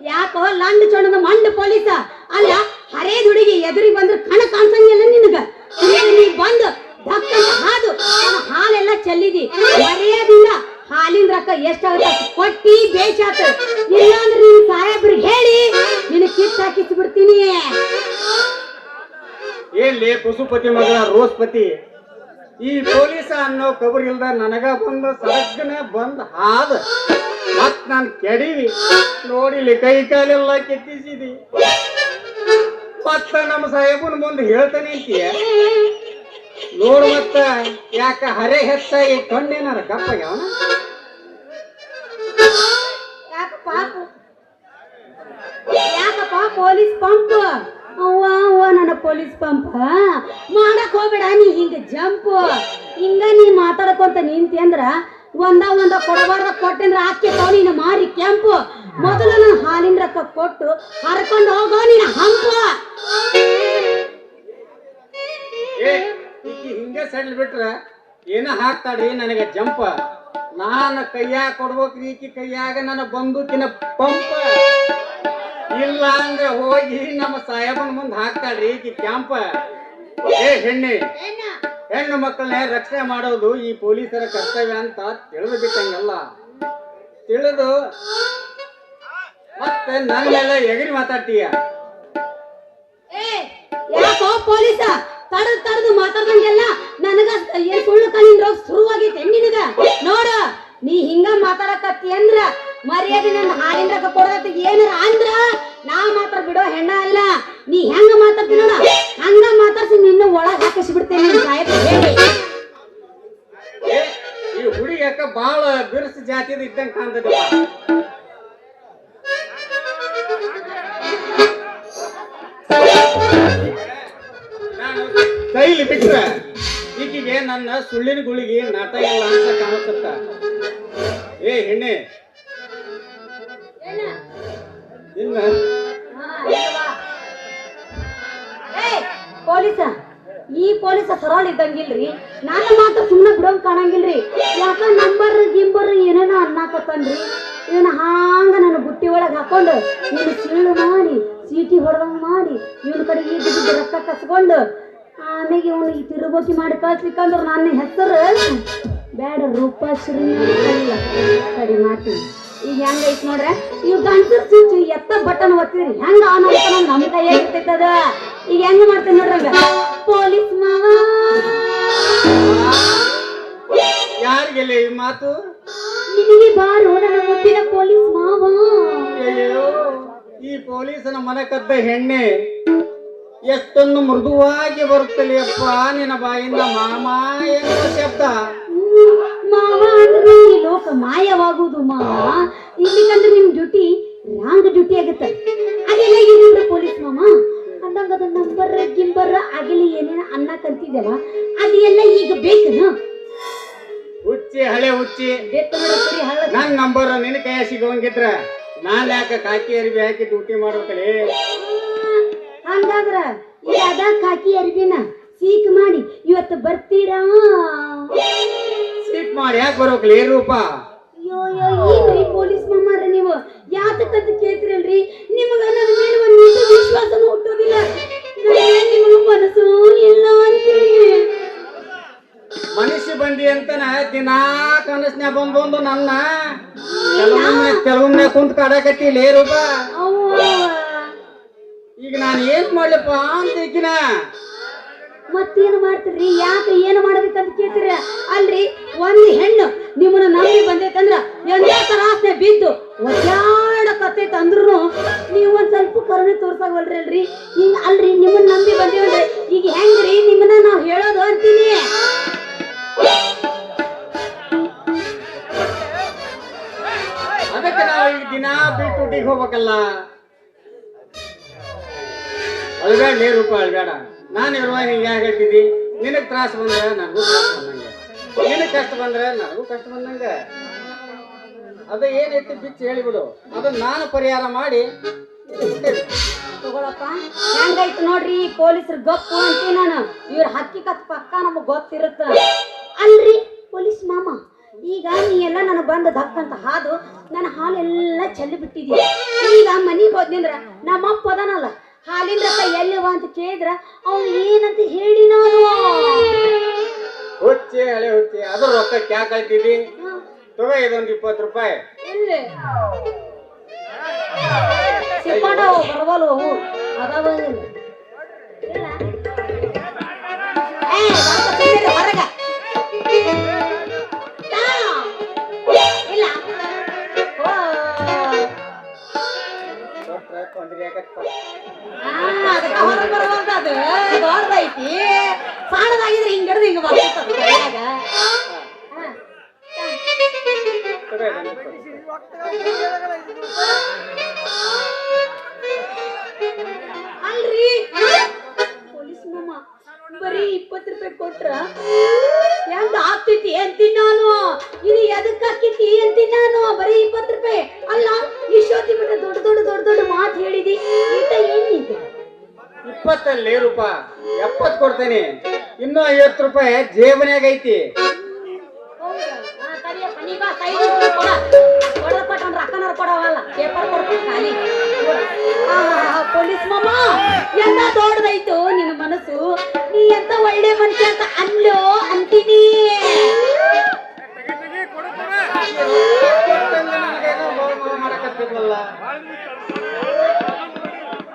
ಯಾಕೋ ಲಂಡ್ ಚೊಂಡದ ಮಂಡ್ ಪೊಲೀಸ ಅಲ್ಲ ಹರೇದ್ ಹುಡುಗಿ ಎದುರಿಗೆ ಬಂದ್ರೆ ಕಣ ಕಾಣ್ಸಂಗಿಲ್ಲ ನಿನಗ ನೀ ಬಂದು ದಕ್ಕಂತ ಹಾದು ಹಾಲೆಲ್ಲ ಚೆಲ್ಲಿದಿ ಮರ್ಯಾದಿಂದ ಹಾಲಿನ ರೊಕ್ಕ ಎಷ್ಟಾಗುತ್ತೆ ಕೊಟ್ಟಿ ಬೇಷಾತ ಇಲ್ಲಾಂದ್ರೆ ನೀನ್ ಸಾಹೇಬ್ರಿಗೆ ಹೇಳಿ ನಿನ್ನ ಕಿತ್ತಾಕಿಸಿ ಬಿಡ್ತೀನಿ ಏನ್ಲಿ ಪಶುಪತಿ ಮಗಳ ರೋಸ್ಪತಿ ಈ ಪೊಲೀಸ ಅನ್ನೋ ಕಬರ್ ಇಲ್ದ ನನಗ ಬಂದ ಸರಗ್ಗನೆ ಬಂದ್ ಹಾದ ಮತ್ ನಾನ್ ಕೆಡಿವಿ ನೋಡಿಲಿ ಕೈ ಕಾಲೆಲ್ಲ ಕೆತ್ತಿಸಿದಿ ಮತ್ತ ನಮ್ಮ ಸಾಹೇಬನ ಮುಂದೆ ಹೇಳ್ತಾನೆ ಅಂತೀಯ ನೋಡು ಮತ್ತ ಯಾಕ ಹರೆ ಹೆಚ್ಚಾಗಿ ಕಣ್ಣೇನಾರ ಕಪ್ಪಾಗ್ಯಾವ ಯಾಕಪ್ಪ ಪೊಲೀಸ್ ಪಂಪ್ ಅವ್ವ ನನ್ನ ಪೊಲೀಸ್ ಪಂಪ್ ಮಾಡಕ್ ಹೋಗ್ಬೇಡ ನೀ ಹಿಂಗ ಜಂಪ್ ಹಿಂಗ ನೀ ಮಾತಾಡ್ಕೊಂತ ನಿಂತಿ ಅಂದ್ರ ಒಂದ ಕೊಡಬಾರ್ದ ಕೊಟ್ಟಂದ್ರ ಆಕೆ ನೀನು ಮಾರಿ ಕೆಂಪು ಮೊದಲು ನನ್ನ ಹಾಲಿನ ರೊಕ್ಕ ಕೊಟ್ಟು ಹರ್ಕೊಂಡು ಹೋಗೋ ನೀನು ಹಂಪ ಹಿಂಗೆ ಸಡ್ಲ್ ಬಿಟ್ರ ಏನ ಹಾಕ್ತಾಡಿ ನನಗೆ ಜಂಪ ನಾನು ಕೈಯಾಗ ಕೊಡ್ಬೇಕ್ರಿ ಈಕಿ ಕೈಯಾಗ ನನ್ನ ಬಂದೂಕಿನ ಪಂಪ ಇಲ್ಲ ಅಂದ್ರೆ ಹೋಗಿ ನಮ್ಮ ಸಾಹೇಬನ ಮುಂದೆ ಹಾಕ್ತಾಳ್ರಿ ಈಕಿ ಕ್ಯಾಂಪ ಹೆಣ್ಣು ಮಕ್ಕಳನ್ನ ರಕ್ಷಣೆ ಮಾಡೋದು ಈ ಪೊಲೀಸರ ಕರ್ತವ್ಯ ಅಂತ ತಿಳಿದು ಬಿಟ್ಟಂಗಲ್ಲ ತಿಳಿದು ಮತ್ತೆ ನನ್ನೆಲ್ಲ ಎಗರಿ ಮಾತಾಡ್ತೀಯ ಯಾಕೋ ಪೊಲೀಸ ತಡದು ಮಾತಾಡ್ದಂಗೆಲ್ಲ ನನಗ ಏನ್ ಸುಳ್ಳು ಕಲಿಂದ್ರ ಶುರುವಾಗೈತೆ ನಿನಗ ನೋಡ ನೀ ಹಿಂಗ ಮಾತಾಡಕತ್ತಿ ಅಂದ್ರ ಮರ್ಯಾದೆ ನನ್ನ ಹಾಲಿನ ರೊಕ್ಕ ಕೊಡೋದ ಏನಾರ ಅಂದ್ರ ನಾ ಮಾತ್ರ ಬಿಡೋ ಹೆಣ್ಣ ಅಲ್ಲ ನೀ ಹೆಂಗ ಮಾತಾಡ್ತಿ ನೋಡ ಹಂಗ ಮಾತಾಡ್ಸ ಮುಗಿಸ್ಬಿಡ್ತೇನೆ ಸಾಹೇಬ್ರು ಹೇಳಿ. ಏ, ಈ ಹುಡುಗಿ ಯಾಕ ಬಾಳ ಬಿರುಸು ಜಾತಿದ ಇದ್ದಂಗ ಕಾಣ್ತದಪ್ಪ. ನಾನು ಕೈಲಿ ಬಿಟ್ರ ಈಗಿಗೆ ನನ್ನ ಸುಳ್ಳಿನ ಗುಳಿಗೆ ನಾಟ ಇಲ್ಲ ಅಂತ ಕಾಣಿಸುತ್ತ. ಏ ಹೆಣ್ಣೆ ಇಲ್ಲ ಪೊಲೀಸ ಈ ಪೊಲೀಸ ಸರಳ ಇದ್ದಂಗಿಲ್ರಿ. ನನ್ನ ಮಾತ್ರ ಸುಮ್ಮನೆ ಬಿಡೋಂಗ್ ಕಾಣಂಗಿಲ್ರಿ. ಯಾಕ ನಂಬರ್ ಗಿಂಬರ್ ಏನೇನೋ ಅನ್ನಕತ್ತನ್ರಿ. ಇವನ ಹಾಂಗ ನನ್ನ ಬುಟ್ಟಿ ಒಳಗೆ ಹಾಕೊಂಡು ಇವನು ಸೀಳು ಮಾಡಿ ಸೀಟಿ ಹೊಡೆದಂಗ್ ಮಾಡಿ ಇವನ ಕಡೆ ಇದ್ದ ರೊಕ್ಕ ಕಸ್ಕೊಂಡು ಆಮೇಲೆ ಇವನು ಈ ತಿರುಗೋಕಿ ಮಾಡಿ ಕಳ್ಸ್ಲಿಕ್ಕಂದ್ರ ನನ್ನ ಹೆಸರು ಬೇಡ ರೂಪಶ್ರೀ ಅಲ್ಲ ಸರಿ ಮಾಡ್ತೀನಿ. ಈಗ ಹೆಂಗೈತ್ ನೋಡ್ರೆ ಇವ್ ಗಂಟರ್ ಸ್ವಿಚ್ ಎತ್ತ ಬಟನ್ ಒತ್ತಿರಿ ಹೆಂಗ ಆನ್ ಆಗ್ತಾನ ನಮ್ ಕೈಯಾಗ ಇರ್ತೈತದ. ಈಗ ಹೆಂಗ ಮಾಡ್ತೇನೆ ನೋಡ್ರಂಗ ಪೊಲೀಸ್ ಮಾವ ಯಾರಿಗೆಲ್ಲ ಈ ಮಾತು? ನಿನಗೆ ಬಾರು ನನ್ನ ಮುದ್ದಿನ ಪೊಲೀಸ್ ಮಾವ. ಅಯ್ಯೋ ಈ ಪೊಲೀಸನ ಮನೆ ಕದ್ದ ಹೆಣ್ಣೆ ಎಷ್ಟೊಂದು ಮೃದುವಾಗಿ ಬರುತ್ತಲೆ ಅಪ್ಪ ನಿನ್ನ ಬಾಯಿಂದ ಮಾಮ ಎನ್ನುವ ಶಬ್ದ. ಮಾವ ಅಂದ್ರೆ ಈ ಲೋಕ ಮಾಯವಾಗುವುದು ಮಾವ. ಇಲ್ಲಿಗಂದ್ರೆ ನಿಮ್ ಡ್ಯೂಟಿ ರಾಂಗ್ ಡ್ಯೂಟಿ ಆಗುತ್ತೆ. ಅದೆಲ್ಲ ಏನಿದ್ರು ಪೊಲೀಸ್ ಮಾಮ ಅಂದಂಗ ಅದ ನಂಬರ್ ಗಿಂಬರ್ ಆಗಲಿ ಏನೇನ ಅನ್ನ ಕಂತಿದ್ದಲ್ಲ ಅದೆಲ್ಲ ಈಗ ಬೇಕೇನು? ಹುಚ್ಚಿ ಹಳೆ ಹುಚ್ಚಿ ಬೇಕು ನೋಡಿ ಹಳ್ಳ ನನ್ ನಂಬರ್ ನಿನ್ನ ಕೈ ಸಿಗೋಂಗಿದ್ರ ನಾನ್ ಯಾಕೆ ಕಾಕಿ ಅರಿವಿ ಹಾಕಿ ಡ್ಯೂಟಿ ಮಾಡ್ಬೇಕಲೇ? ಹಂಗಾದ್ರ ಈಗ ಅದ ಕಾಕಿ ಅರಿವಿನ ಸೀಕ್ ಮಾಡಿ ಇವತ್ತು ಬರ್ತೀರಾ? ಸೀಟ್ ಮಾಡಿ ಯಾಕೆ ಬರ್ಬೇಕಲೇ ರೂಪ? ಅಯ್ಯೋ ಏನ್ರಿ ಪೊಲೀಸ್ ಮಾಮಾರ ನೀವು ಯಾತಕ್ಕಂತ ಕೇಳ್ತಿರಲ್ರಿ? ನಿಮಗ ನನ್ನ ಮೇಲೆ ಒಂದು ವಿಶ್ವಾಸನೂ ಹುಟ್ಟೋದಿಲ್ಲ. ನಿಮಗ ಮನಸ್ಸು ಇಲ್ಲ ಅಂತೀರಿ. ಮನುಷ್ಯ ಬಂದಿ ಅಂತನ ದಿನಾ ಕನಸ್ನ್ಯಾಗ ಬಂದು ನನ್ನ ಕೆಲವೊಮ್ಮೆ ಕುಂತ ಕಾಡಕತ್ತಿಲೇ ರೂಪ. ಈಗ ನಾನು ಏನ್ ಮಾಡ್ಲಪ್ಪ ಅಂತ ಈಗಿನ ಮತ್ತೇನು ಮಾಡ್ತೀರಿ? ಯಾಕೆ ಏನು ಮಾಡ್ಬೇಕಂತ ಕೇಳ್ತೀರ ಅಲ್ರಿ? ಒಂದು ಹೆಣ್ಣು ನಿಮ್ಮನ್ನ ನಂಬಿ ಬಂದೈತಂದ್ರ ಎಲ್ಲ ತರಾಸ್ನೆ ಬಿದ್ದು ಒದ್ದಾಡಕತ್ತೈತ ಅಂದ್ರು ನೀವು ಒಂದ್ ಸ್ವಲ್ಪ ಕರುಣೆ ತೋರ್ಸಾಗಲ್ರಿ ಅಲ್ರಿ? ಹಿಂಗ ಅಲ್ರಿ ನಿಮ್ಮನ್ನ ನಂಬಿ ಬಂದೇವಲ್ರಿ ಈಗ ಹೆಂಗ್ರಿ ನಿಮ್ಮನ್ನ ನಾವ್ ಹೇಳೋದು ಅಂತೀನಿ. ಅದಕ್ಕೆ ನಾವು ಈಗ ದಿನ ಬಿಟ್ಟು ಊಟಿಗೆ ಹೋಗ್ಬೇಕಲ್ಲ. ಅಳ್ಬೇಡ ರೂಪ ಅಳ್ಬೇಡ. ನಾನು ಇರುವಾಗ ನೀ ಯಾಕೆ ಹೇಳ್ತಿದ್ದಿ? ನಿನಗ್ ತ್ರಾಸ ಬಂದ್ರೆ ನನಗೂ ತ್ರಾಸ ಬಂದಂಗೆ, ನಿನಗ್ ಕಷ್ಟ ಬಂದ್ರೆ ನನಗೂ ಕಷ್ಟ ಬಂದಂಗ. ಅದ ಏನೈತಿ ಬಿಚ್ಚಿ ಹೇಳಿಬಿಡು, ಅದನ್ನ ನಾನು ಪರಿಹಾರ ಮಾಡಿ ತಗೊಳಪ್ಪ. ಹೆಂಗೈತು ನೋಡ್ರಿ ಪೊಲೀಸರು ಗಪ್ಪು ಅಂತೀನಿ ನಾನು. ಇವ್ರ ಹಕ್ಕಿಕತ್ ಪಕ್ಕ ನಮಗ್ ಗೊತ್ತಿರುತ್ತ ಅಲ್ರಿ ಪೊಲೀಸ್ ಮಾಮ. ಈಗ ನೀ ಎಲ್ಲ ನನಗೆ ಬಂದ ದಕ್ಕಂತ ಹಾದು ನನ್ನ ಹಾಲೆಲ್ಲ ಚೆಲ್ಲಿ ಬಿಟ್ಟಿದೀಯ. ಈಗ ಮನಿಗೆ ಹೋದ್ನಿಂದ್ರ ನಮ್ಮಪ್ಪ ಅದನಲ್ಲ ಹಾಲಿನ ರೊಕ್ಕ ಎಲ್ಲಿವ ಅಂತ ಕೇಳಿದ್ರ ಅವ್ನು ಏನಂತ ಹೇಳಿ ನಾನು ಹುಚ್ಚಿ ಹಳೆ ಹುಚ್ಚಿ ಅದ್ರ ರೊಕ್ಕ ಕ್ಯಾಕ್ ಕಳ್ತಿದ್ದಿ? ತಗೋ ಇದೊಂದು 20 ರೂಪಾಯಿ. ಎಲ್ಲಿ ಸಿಕ್ಕೊಂಡವು ಬರವಲ್ವ ಅವು ಅದಾವ ಹೊರಗ ಇಲ್ಲ ಹೊರಗೆ ಬರುವಂತ ಅದು ದೊಡ್ಡದೈತಿ. ಸಣ್ಣದಾಗಿದ್ರೆ ಹಿಂಗಡ್ದು ಹಿಂಗ ಬರ್ತದ ಕೈಯಾಗ. ಅಲ್ರಿ ಪೊಲೀಸ್ ಮಾಮ ಬರೀ 20 ರೂಪಾಯಿ ಕೊಟ್ರ ಹೆಂಗ ಆಗ್ತೈತಿ ಅಂತೀನಿ ನಾನು. ಇದು ಎದಕ್ ಹಾಕಿತಿ ಅಂತೀನಿ ನಾನು. ಬರೀ 20 ರೂಪಾಯಿ ಅಲ್ಲ ಇಷ್ಟೊತ್ತಿ ಬಿಟ್ಟ ದೊಡ್ಡ ಮಾತು ಹೇಳಿದಿ. ಈತ ಏನಿದೆ 20 ರೂಪಾಯಿ 70 ಕೊಡ್ತೇನೆ. ಇನ್ನೂ 50 ರೂಪಾಯಿ ಜೇಬನ್ಯಾಗ ಐತಿ. ಪೊಲೀಸ್ ಮಾಮ ಎಂತ ದೊಡ್ಡದಾಯ್ತು ನಿನ್ನ ಮನಸ್ಸು. ನೀ ಎಂತ ಒಳ್ಳೆ ಮನುಷ್ಯ ಅಂತ ಅನ್ಲೋ ಅಂತೀನಿ.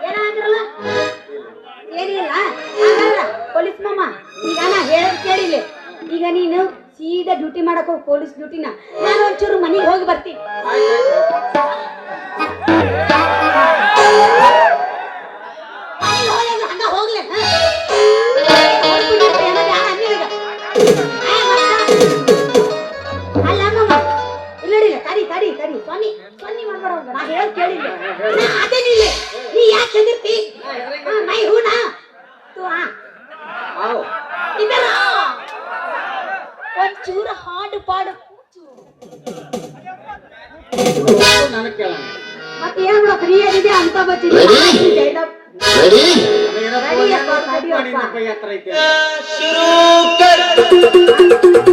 ಏನಾಗಿರಲ್ಲ ಏನಿಲ್ಲ. ಹಾಗಾದ್ರ ಪೊಲೀಸ್ ಮಾಮ ಈಗ ನಾ ಹೇಳೋದ್ ಕೇಳಿಲ್ಲ. ಈಗ ನೀನು ಸೀದಾ ಡ್ಯೂಟಿ ಮಾಡಕ್ ಹೋಗಿ ಪೊಲೀಸ್ ಡ್ಯೂಟಿನ. ನಾನು ಒಂಚೂರು ಮನೆಗೆ ಹೋಗಿ ಬರ್ತೀನಿ. ಹಂಗ ಹೋಗ್ಲೇ ನನಗೆ ಕೇಳೋಣ ಮತ್ತೆ ಏನ್ ಮಾಡೋ ಫ್ರೀ ಆಗಿದೆ ಅಂತ ಬಚ್ಚಿ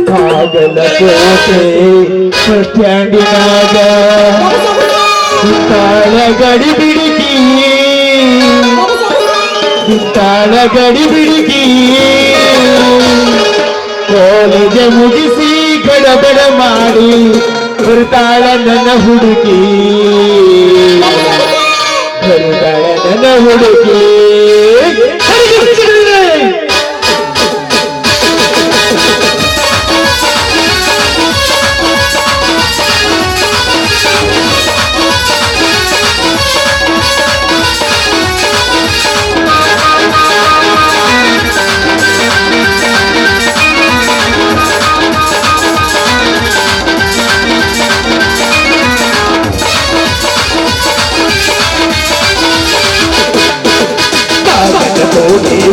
ಬಾಗಲಕೋಟೆ ಸ್ಟ್ಯಾಂಡಿನಾಗ ತಾಳ ಗಡಿ ಬಿಡುಕಿ ತಾಳ ಗಡಿ ಬಿಡುಕಿ ಕಾಲೇಜ ಮುಗಿಸಿ ಗಡಬಡ ಮಾಡಿ ಬರ್ತಾಳ ನನ್ನ ಹುಡುಗಿ ಬರ್ತಾಳ ನನ್ನ ಹುಡುಗಿ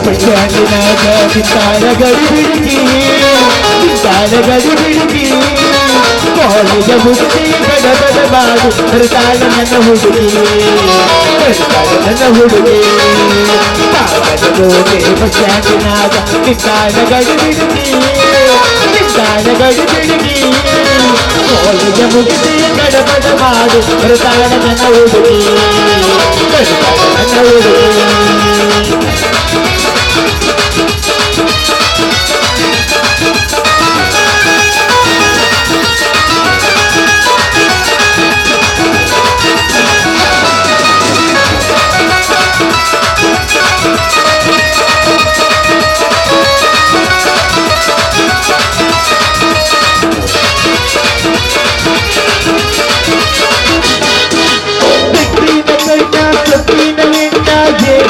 ಪಂಚಾಂಗಿನಾಗ ನಿಂತಾಳ ಗಡಿ ಬಿಡುಕಿ ನಿಂತಾಳ ಗಡಿ ಬಿಡುಕಿ ಕಾಲೇಜ ಮುಗಿಸಿ ಗಡಬಡ ಮಾಡು ಬರ್ತಾಳ ನನ್ನ ಹುಡುಗಿ ಬರ್ತಾಳ ನನ್ನ ಹುಡುಗಿ ಬಾಗಲಕೋಟೆ ಪಂಚಾಂಗಿನಾಗ ನಿಂತಾಳ ಗಡಿ ಬಿಡುಕಿ ನಿಂತಾಳ ಗಡಿ ಬಿಡುಕಿ ಕಾಲೇಜ ಮುಗಿಸಿ ಗಡಬಡ ಮಾಡು ಬರ್ತಾಳ ನನ್ನ ಹುಡುಗಿ ಬರ್ತಾಳ ನನ್ನ ಹುಡುಗಿ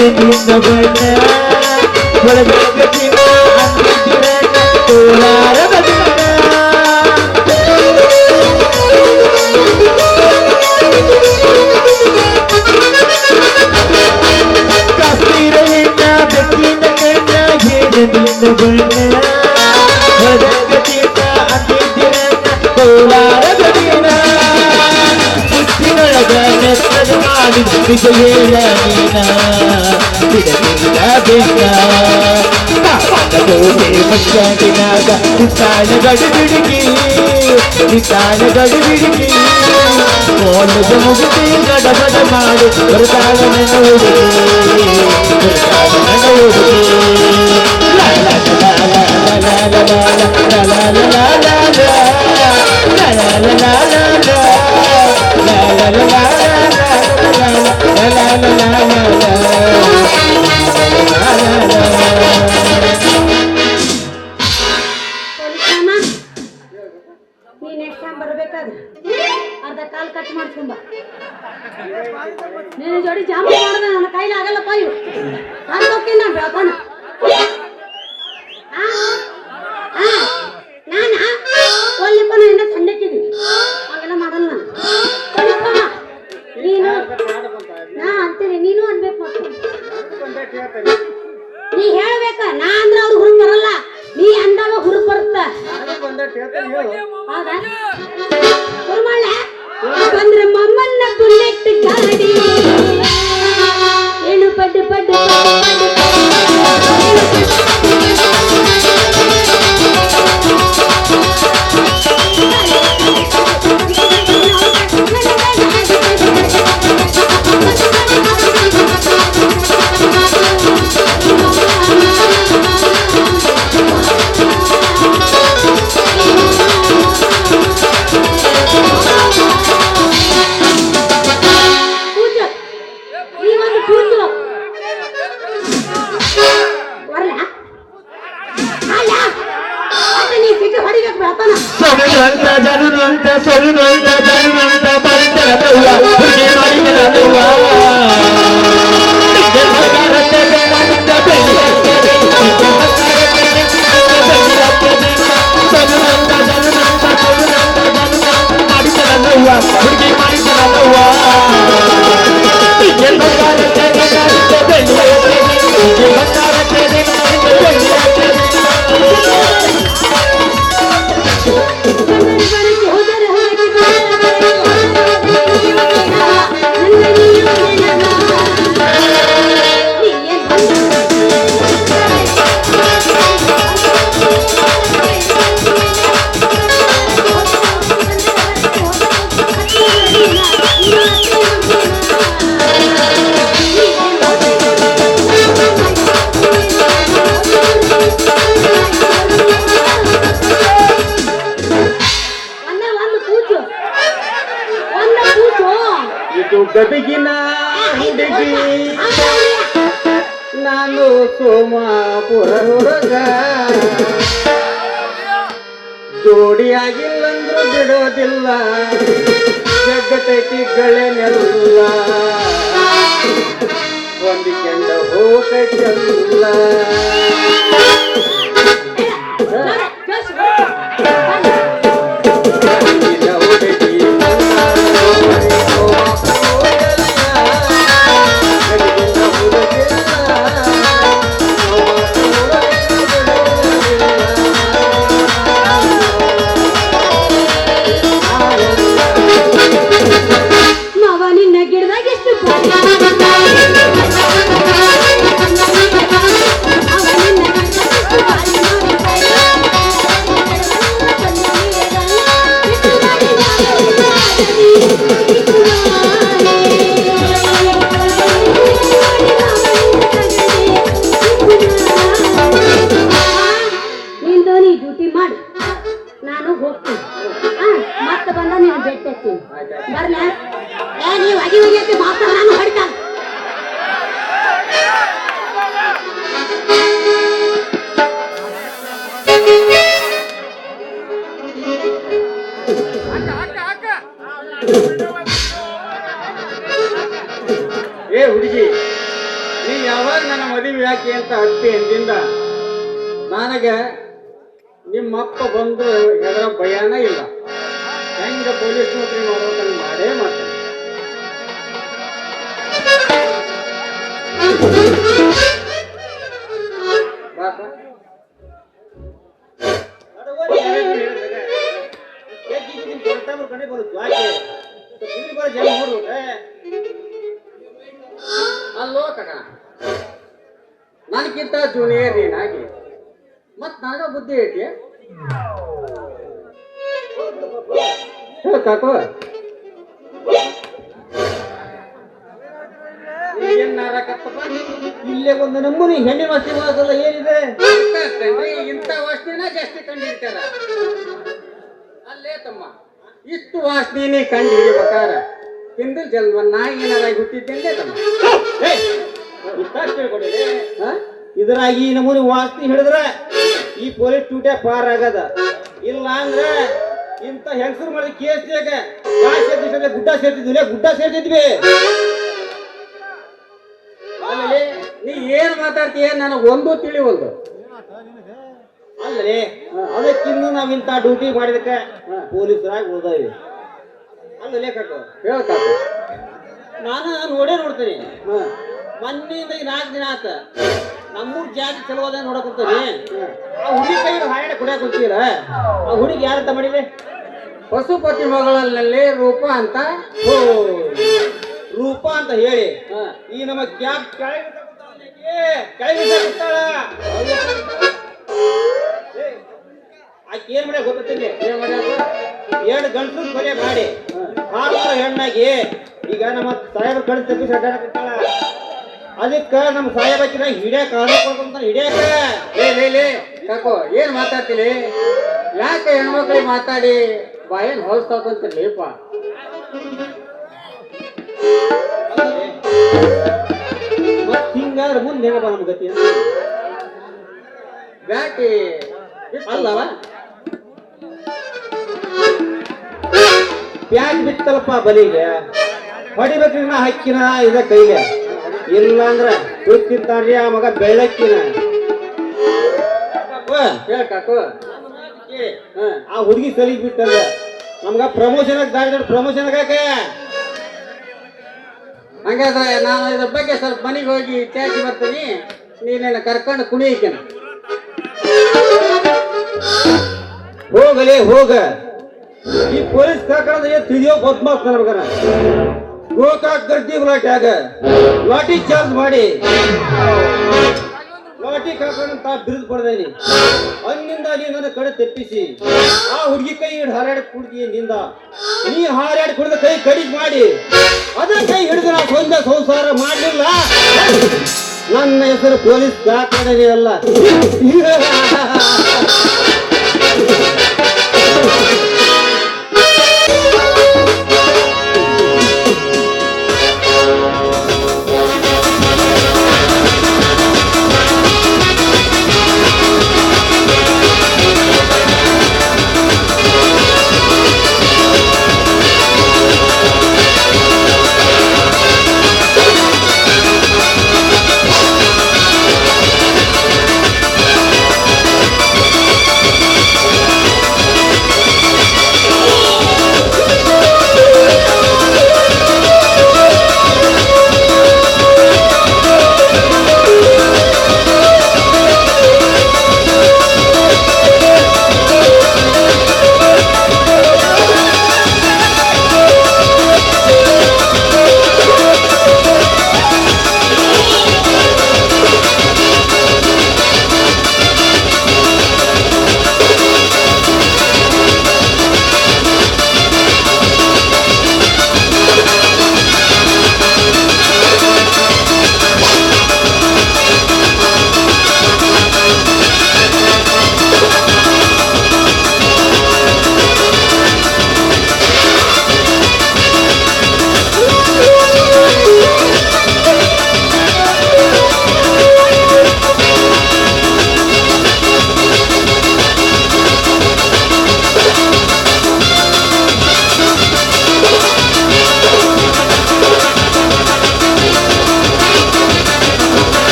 ನಿನ್ನ ಬಣ್ಣ ಒಳಗಟ್ಟಿನ ಅಂದಿನ ಕೋಲಾರದ ಬಣ್ಣ ಕಾಶ್ಮೀರ ಹೆಣ್ಣ ಬೆಕ್ಕಿನ ಕಣ್ಣ ಏನ ನಿನ್ನ ಬಣ್ಣ ಒಳಗಟ್ಟಿನ ಅಂದಿನ ಕೋಲಾರದ ಬಣ್ಣ ಮುಚ್ಚಿನೊಳಗ ನೆತ್ತದ ಮಾಡಿ ವಿಜಯ ನೀನ ಬಿಡಲಿಲ್ಲ ಬೇಕ ಬಾಗಲಕೋಟೆ ಪಂಚಾಂಗಿನಾಗ ನಿಂತಾಳ ಗಡಿ ಬಿಡುಕಿ ನಿಂತಾಳ ಗಡಿ ಬಿಡುಕಿ ಕಾಲೇಜ ಮುಗಿಸಿ ಗಡಬಡ ಮಾಡಿ ಬರ್ತಾಳ ನನ್ನ ಹುಡುಗಿ ಬರ್ತಾಳ ನನ್ನ ಹುಡುಗಿ ಲಾ ಲಾ ಲಾ ಲಾ ಲಾ ಲಾ ಲಾ ಲಾ ಲಾ ಲಾ ನೀ ನೆಕ್ಸ್ಟ್ ಟೈಮ್ ಬರ್ಬೇಕಾದ್ರೆ ಅರ್ಧ ಕಾಲ್ ಕಟ್ ಮಾಡ್ಕೊಂಬ ನಿನ್ನ ಜೋಡಿ ಜಾಂಬ ಮಾಡಿದ್ರೆ ನನ್ನ ಕೈಲಿ ಆಗಲ್ಲಪ್ಪ ಇವು ನಾನು ಹೋಗ್ತೀನಿ ನಾನು ಬೆಳತಾನ ನಾನಾ ಒಲ್ಲಿಪ್ಪ ನಾನು ಇನ್ನೂ ಸಣ್ಣಕ್ಕಿದ್ದೀನಿ ಹಾಗೆಲ್ಲ ಮಾಡಲ್ಲ ನಾನು ನೀನು ನಾ ಅಂತೀನಿ ನೀನು ಅನ್ಬೇಕು ಮತ್ತೆ ನೀ ಹೇಳ್ಬೇಕ ನಾ ಅಂದ್ರೆ ಅವ್ರು ಹುರುಪ್ ಬರಲ್ಲ ನೀ ಅಂದಾಗ ಹುರುಪ್ ಬರುತ್ತ ಹೌದಾ ಹುರುಮಳ್ಳ ಬಂದ್ರೆ ಮಮ್ಮನ್ನ ಬುಲೆಟ್ ಗಾಡಿ ಏನು ಪಡ್ಡು ಪಡ್ಡು ಹುಡುಗಿ ನಾನು ಸೋಮಾಪುರ ಹುಡುಗ ಜೋಡಿಯಾಗಿಲ್ಲಂದ್ರೂ ಬಿಡೋದಿಲ್ಲ ಜಗತ್ತೈತಿಗಳೇನೆಲ್ಲ ಹೊಂದಿಕೊಂಡ ಹೋಗಲ್ಲ ಮಾವ ನಿನ್ನ ಗಿಡದಾಗ ಎಷ್ಟು ಬಾರಿ ನಿಂದು ನೀ ಡ್ಯೂಟಿ ಮಾಡು ನಾನು ಹೋಗ್ತೀನಿ ಮತ್ತೆ ಬಂದ ನೀನು ಬೆಟ್ಟೆತ್ತೀನಿ ಬರ್ಲ ನೀವು ಅಗಿ ಹೋಗಿ ಮಾತ್ರ ನಾನು ಹೊಡಿತಾನೆ ಏ ಹುಡುಗಿ ನೀ ಯಾವಾಗ ನನ್ನ ಮದುವೆ ಯಾಕೆ ಅಂತ ಅಪ್ಪಿ ಎಂದಿಂದ ನನಗೆ ನಿಮ್ಮಪ್ಪ ಬಂದು ಹೆದರ ಭಯನ ಇಲ್ಲ ಹೆಂಗ ಪೊಲೀಸ್ ನೌಕರಿ ಮಾಡೋದನ್ನ ಮಾಡೇ ಮಾಡ್ತೇನೆ ಬಾಪ ಅಲ್ಲೋ ಕಣ ನನಗಿಂತ ಜೂನಿಯರ್ ನೀನಾಗಿ ಮತ್ ನನಗ ಬುದ್ಧಿ ಐತಿ ಕಾಕು ಏನ್ ನಾರಕತ್ತಪ್ಪ ಇಲ್ಲೇ ಒಂದು ನಮೂನಿ ಹೆಣ್ಣೆ ವಾಸನೆ ಮಾಡೋದಲ್ಲ ಏನಿದೆ ಇಂಥ ವಾಸನೆನ ಜಾಸ್ತಿ ಕಂಡಿರ್ತಾರ ಅಲ್ಲೇ ತಮ್ಮ ಇಷ್ಟು ವಾಸನೆ ಕಂಡು ಹಿಡಿಬೇಕಾರ ಹಿಂದೂ ಜನ್ಮ ನಾ ಏನಾರಾಗಿ ಹುಟ್ಟಿದ್ದೇನೆ ತಮ್ಮ ಇದ್ರಾಗಿ ಈ ನಮೂನಿ ವಾಸನೆ ಹಿಡಿದ್ರ ಈ ಪೊಲೀಸ್ ಟೂಟೆ ಪಾರ್ ಆಗದ ಇಲ್ಲ ಅಂದ್ರ ಇಂತ ಹೆಂಗಸರು ಮಾಡಿದ ಕೇಸ್ನಾಗ ಗುಡ್ಡ ಸೇರ್ತಿದ್ವಿ ಗುಡ್ಡ ಸೇರ್ತಿದ್ವಿ ಅಲ್ಲೇ ನೀ ಏನ್ ಮಾತಾಡ್ತೀಯ ನನಗೆ ಒಂದು ತಿಳಿವಲ್ದು ಅಲ್ಲೇ ಅದಕ್ಕಿನ್ನು ನಾವ್ ಇಂತ ಡ್ಯೂಟಿ ಮಾಡಿದಕ್ಕೆ ಪೊಲೀಸರಾಗಿ ಉಳ್ದಾವಿ ಅಲ್ಲೇ ಕಾಕು ಹೇಳ್ತಾಕ ನಾನು ನೋಡೇ ನೋಡ್ತೀನಿ ಮೊನ್ನೆಯಿಂದ ಈ 4 ದಿನ ಆತ ನಮ್ಮೂರ್ ಜಾತಿ ಚಲೋ ಅದ ನೋಡಕಂತೀನಿ ಆ ಹುಡುಗಿ ಕೈ ಹಾಯಾಡ ಕುಡಿಯಾಕ ಕುಂತೀರ ಆ ಹುಡುಗಿ ಯಾರಂತ ಮಾಡಿದೆ ಪಶುಪತಿ ಮಗಳಲ್ಲಿ ರೂಪ ಅಂತ ಓ ರೂಪ ಅಂತ ಹೇಳಿ ಈ ನಮ್ಮ ಕ್ಯಾಬ್ ಕೆಳಗೆ ಆಕೆ ಏನ್ ಮಾಡ್ಯಾಕ ಗೊತ್ತಿಲ್ಲ ಏನ್ ಮಾಡ್ಯಾಕ 2 ಗಂಟಲು ಕೊಲೆ ಮಾಡಿ ಹಾರ್ವಾರ ಹೆಣ್ಣಾಗಿ ಈಗ ನಮ್ಮ ಸಾಹೇಬ್ರ ಕಡೆ ತಪ್ಪಿಸಿ ಅಡ್ಡಾಡಕತ್ತಾಳ ಅದಕ್ಕ ನಮ್ಮ ಸಾಹೇಬಕ್ಕಿನ ಹಿಡಿಯಾಕ ಅಂತ ಹಿಡಿಯಾಕ ಲೇ ಕಾಕೋ ಏನ್ ಮಾತಾಡ್ತೀನಿ ಯಾಕೆ ಹೆಣ್ಮಕ್ಳಿಗೆ ಮಾತಾಡಿ ಬಾಯನ್ ಹೊಲ್ಸ್ತಾಕಂತ ಲೇಪ ಮತ್ ಹಿಂಗಾದ್ರೆ ಮುಂದೆ ಹೆಂಗಪ್ಪ ನಮ್ ಗತಿ ಬ್ಯಾಟಿ ಅಲ್ಲವ ಪ್ಯಾಟ್ ಬಿತ್ತಲ್ಲಪ್ಪ ಬಲಿಗೆ ಹೊಡಿಬೇಕ್ರಿ ನಾ ಹಕ್ಕಿನ ಇದ ಕೈಗೆ ಇಲ್ಲ ಅಂದ್ರ ಬಿತ್ತಿರ್ತಾರ್ರಿ ಆ ಮಗ ಬೆಳ್ಳಕ್ಕಿನ ಹೇಳ್ ಕಾಕು ಆ ಹುಡುಗಿ ಸಲಿಗ್ ಬಿಟ್ಟಲ್ಲ ನಮ್ಗ ಪ್ರಮೋಷನ್ ದಾರಿ ಪ್ರಮೋಷನ್ ಆಗಾಕ ಹಂಗಾದ್ರೆ ನಾನು ಇದ್ರ ಬಗ್ಗೆ ಸ್ವಲ್ಪ ಮನೆಗೆ ಹೋಗಿ ಚಾಚಿ ಬರ್ತೀನಿ ನೀನೇನ ಕರ್ಕೊಂಡು ಕುಣಿಯಕೇನ ಹೋಗಲೇ ಹೋಗ ಈ ಪೊಲೀಸ್ ಕರ್ಕೊಂಡ್ರೆ ತಿಳಿಯೋ ಬದ್ಮಾಸ್ ನನ್ಬೇಕಾರ ಗೋಕಾಕ್ ಗಡ್ಡಿ ಬ್ಲಾಟ್ಯಾಗ ಲಾಠಿ ಚಾರ್ಜ್ ಮಾಡಿ ಲಾಠಿ ಕರ್ಕೊಂಡಂತ ಬಿರುದು ಪಡೆದೇನಿ ಅಲ್ಲಿಂದ ನೀ ನನ್ನ ಕಡೆ ತೆಪ್ಪಿಸಿ ಆ ಹುಡುಗಿ ಕೈ ಹಿಡಿದು ಹಾರಾಡಿ ಕುಡ್ದಿ ನಿಂದ ನೀ ಹಾರಾಡಿ ಕುಡಿದ ಕೈ ಕಡಿಗೆ ಮಾಡಿ ಅದ ಕೈ ಹಿಡಿದು ನಾ ಸ್ವಂತ ಸಂಸಾರ ಮಾಡಲಿಲ್ಲ ನನ್ನ ಹೆಸರು ಪೊಲೀಸ್ ಕಾಕಡನೇ ಅಲ್ಲ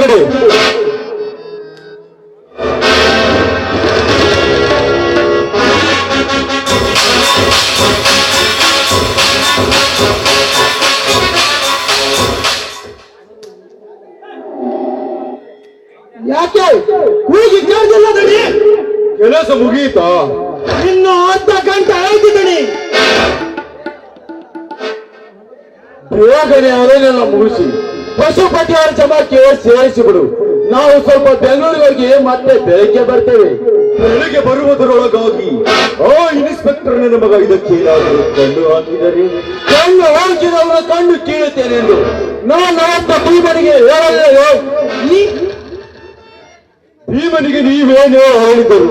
ನಡೆ. ಯಾಕೆ ಕೂಗಿ ಕೇಳಿಲ್ಲ ದಣಿ? ಕೆಲಸ ಮುಗಿಯಿತಾ? ಇನ್ನು ಅರ್ಧ ಗಂಟೆ ಆಯ್ತು ದಣಿ. ಬೇಗನೆ ಅವರನ್ನೆಲ್ಲ ಮುಗಿಸಿ ಪಶುಪತಿಯವರ ಜಮಾಕ್ಕೆ ಸೇರಿಸಿಬಿಡು. ನಾವು ಸ್ವಲ್ಪ ಬೆಂಗಳೂರಿಗೆ ಹೋಗಿ ಮತ್ತೆ ಬೆಳಗ್ಗೆ ಬರ್ತೇವೆ. ಬೆಳಗ್ಗೆ ಬರುವುದರೊಳಗಾಗಿ ಆ ಇನ್ಸ್ಪೆಕ್ಟರ್ ನನ್ನ ಮಗ ಇದಕ್ಕೆ ಏನಾದರೂ ಕಣ್ಣು ಹಾಕಿದರೆ ಕಣ್ಣು ಹಾಕಿದವರ ಕಣ್ಣು ಕೀಳುತ್ತೇನೆ ಎಂದು ನಾನು ಅವತ್ತ ಭೀಮನಿಗೆ ಹೇಳಲಿಲ್ಲ. ಭೀಮನಿಗೆ ನೀವೇನೋ ಹೇಳಿದರು.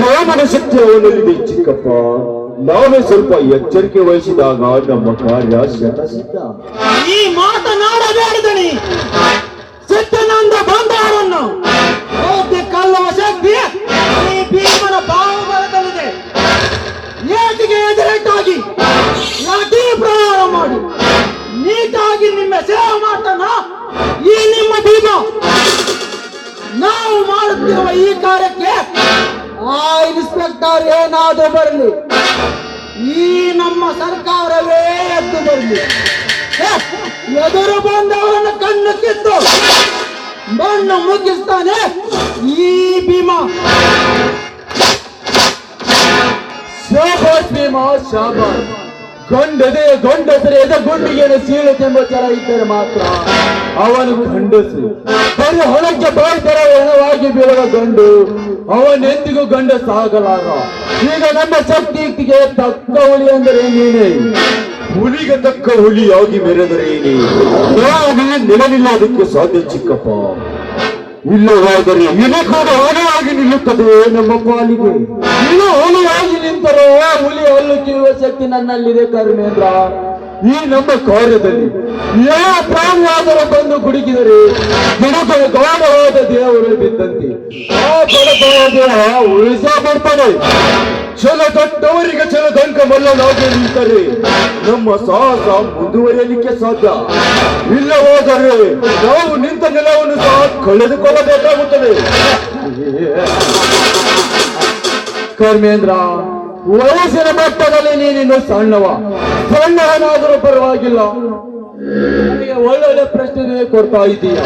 ರಾಮನ ಶಕ್ತಿ ಅವನಲ್ಲಿದೆ ಚಿಕ್ಕಪ್ಪ. ನಾವೇ ಸ್ವಲ್ಪ ಎಚ್ಚರಿಕೆ ವಹಿಸಿದಾಗ ನಮ್ಮ ಕಾರ್ಯ ಶತಸಿದ್ಧ. ಈ ಮಾತನಾಡಬೇಡದಣಿ. ಸಿಟ್ಟನಂದ ಬಂದವರನ್ನು ಕಲ್ಲುವ ಶಕ್ತಿ ಈ ಭೀಮನ ಬಾಹುಬಲದಲ್ಲಿದೆ. ಏಟಿಗೆ ಎದುರೆಟ್ಟಾಗಿ ಲಾಠಿ ಪ್ರಹಾರ ಮಾಡಿ ನೀಟಾಗಿ ನಿಮ್ಮ ಸೇವೆ ಮಾಡ್ತಾನ ಈ ನಿಮ್ಮ ಭೀಮ. ನಾವು ಮಾಡುತ್ತಿರುವ ಈ ಕಾರ್ಯಕ್ಕೆ ಆ ಇನ್ಸ್ಪೆಕ್ಟರ್ ಏನಾದರೂ ಬರಲಿ, ಈ ನಮ್ಮ ಸರ್ಕಾರವೇ ಎದ್ದು ಬರಲಿ. ಎದುರು ಬಂದವರನ್ನು ಕಣ್ಣು ಕಿತ್ತು ಮಣ್ಣು ಮುಗಿಸ್ತಾನೆ ಈ ಭೀಮ. ಶಾಬಾಸ್ ಭೀಮ ಶಾಬಾಸ್. ಗಂಡಸರ ಗುಂಡಿಗೆ ಸೀಳುತ್ತೆಂಬ ಛಲ ಇದ್ದರೆ ಮಾತ್ರ ಅವನು ಗಂಡಸು. ಬರೀ ಹೊಳಕ್ಕೆ ಬಾಯ್ತರ ಹೆಣವಾಗಿ ಬೀಳುವ ಗಂಡು ಅವನೆಂದಿಗೂ ಗಂಡಸಾಗಲಾರ. ಈಗ ನಮ್ಮ ಶಕ್ತಿಗೆ ತಕ್ಕ ಹುಲಿ ಅಂದರೆ ನೀನೇ. ಹುಲಿಗೆ ತಕ್ಕ ಹುಲಿಯಾಗಿ ಮೆರೆದರೆ ನಿಲ್ಲಲಿಲ್ಲ ಅದಕ್ಕೆ ಸಾಧ್ಯ ಚಿಕ್ಕಪ್ಪ. ಇಲ್ಲವಾದರೆ ಇಲಿ ಕೂಡ ಹುಲಿಯಾಗಿ ನಿಲ್ಲುತ್ತದೆ ನಮ್ಮ ಪಾಲಿಗೆ. ಇನ್ನು ಹುಲಿಯಾಗಿ ನಿಂತರೋ ಹುಲಿ ಹಲ್ಲು ಕೀಳುವ ಶಕ್ತಿ ನನ್ನಲ್ಲಿದೆ ಧರ್ಮೇಂದ್ರ. ಈ ನಮ್ಮ ಕಾರ್ಯದಲ್ಲಿ ಯಾವ ಪ್ರಾಣಿಯಾದರೂ ಬಂದು ಗುಡುಕಿದರೆ ಗಿಡಗಳ ಗಾಢವಾದ ದೇವರು ಬಿದ್ದಂತೆ ಆ ಬಡಪಾದ ದೇಹ ಉಳಿಸಬರ್ತದೆ. ಛಲ ತೊಟ್ಟವರಿಗೆ ಛಲದಂಕ ಮಲ್ಲನಾಗಿ ನಿಂತರೆ ನಮ್ಮ ಸಾಹಸ ಮುಂದುವರಿಯಲಿಕ್ಕೆ ಸಾಧ್ಯ. ಇಲ್ಲವಾದರೆ ನಾವು ನಿಂತ ನೆಲವನ್ನು ಸಹ ಕಳೆದುಕೊಳ್ಳಬೇಕಾಗುತ್ತದೆ. ಕರ್ಮೇಂದ್ರ, ವಯಸ್ಸಿನ ಮಟ್ಟದಲ್ಲಿ ನೀನಿನ್ನು ಸಣ್ಣವನಾದರೂ ಪರವಾಗಿಲ್ಲ. ನನಗೆ ಒಳ್ಳೊಳ್ಳೆ ಪ್ರಶ್ನೆ ಕೊಡ್ತಾ ಇದ್ದೀಯ.